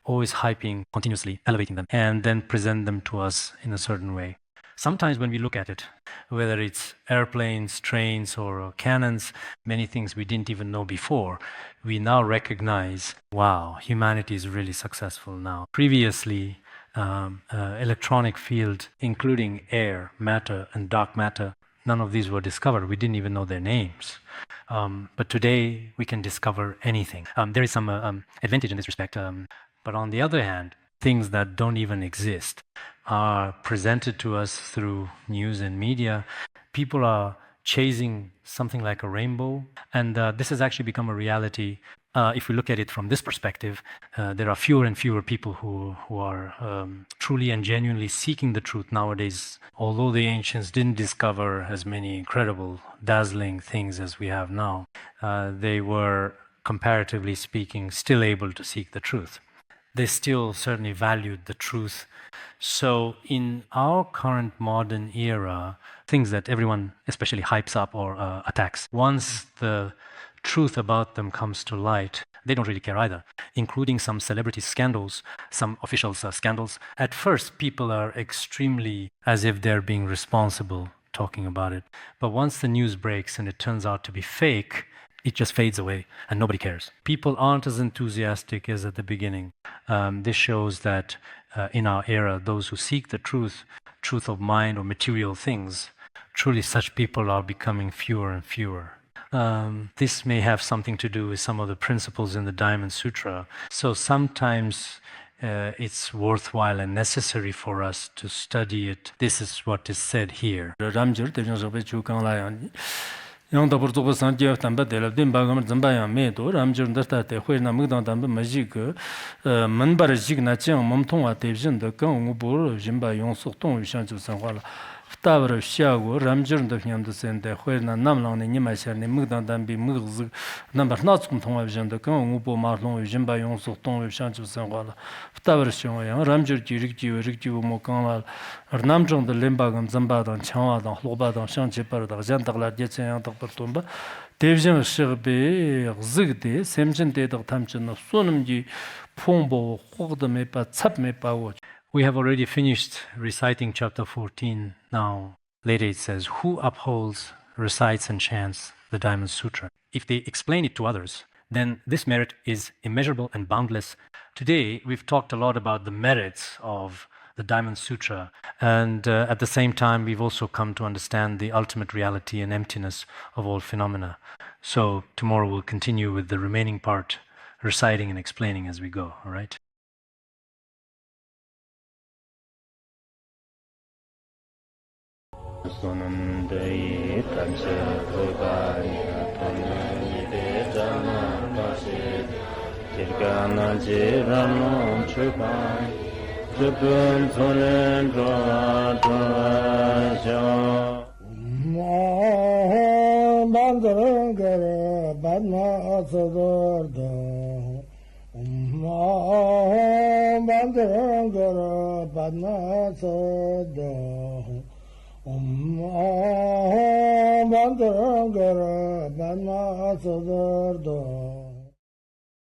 always hyping, continuously elevating them, and then present them to us in a certain way. Sometimes when we look at it, whether it's airplanes, trains, or cannons, many things we didn't even know before, we now recognize, wow, humanity is really successful now. Previously, electronic field, including air, matter, and dark matter, none of these were discovered. We didn't even know their names. But today, we can discover anything. There is some advantage in this respect. But on the other hand, things that don't even exist are presented to us through news and media. People are chasing something like a rainbow, and this has actually become a reality. If we look at it from this perspective, there are fewer and fewer people who are truly and genuinely seeking the truth nowadays. Although the ancients didn't discover as many incredible, dazzling things as we have now, they were, comparatively speaking, still able to seek the truth. They still certainly valued the truth. So in our current modern era, things that everyone especially hypes up or attacks, once the truth about them comes to light, they don't really care either, including some celebrity scandals, some officials' scandals. At first, people are extremely as if they're being responsible talking about it. But once the news breaks and it turns out to be fake, it just fades away and nobody cares. People aren't as enthusiastic as at the beginning. This shows that in our era, those who seek the truth of mind or material things, truly such people are becoming fewer and fewer. This may have something to do with some of the principles in the Diamond Sutra. So sometimes it's worthwhile and necessary for us to study it. This is what is said here. yang da bur zobo san je tan ba de la din ba gam zan ba yang me do ram jur da ta te hui na mu dang dan ba ma ji ge men ba ji na jiang mom tong wa de jin de gong wu bu jin ba yong su tong yu shan ju san hua la da ba xia gu ram jur de nyam de sen de hui na nam lang ne ni ma xia ne mu dang dan bi mu zi nam ba na zum tong wa jin de gong wu bu ma long yu jin ba yong su tong yu shan ju san hua la da ba xiong yang ram jur ji ri ji mo kang la nam zhong de len ba gam zan ba dang chang wa dang lo ba dang shang ji ba da jan da la de chen yang da tumba devjin shigbe zigde semjin de da tamchin sonumji phongbo khogda me pa chap me pa wo. We have already finished reciting chapter 14. Now, later it says, who upholds, recites, and chants the Diamond Sutra? If they explain it to others, then this merit is immeasurable and boundless. Today, we've talked a lot about the merits of the Diamond Sutra, and at the same time, we've also come to understand the ultimate reality and emptiness of all phenomena. So tomorrow we'll continue with the remaining part, reciting and explaining as we go, all right? Jupun Solen Dra Bandara Badma Sodargye Bandara Badma Sodargye Bandara Badma Sodargye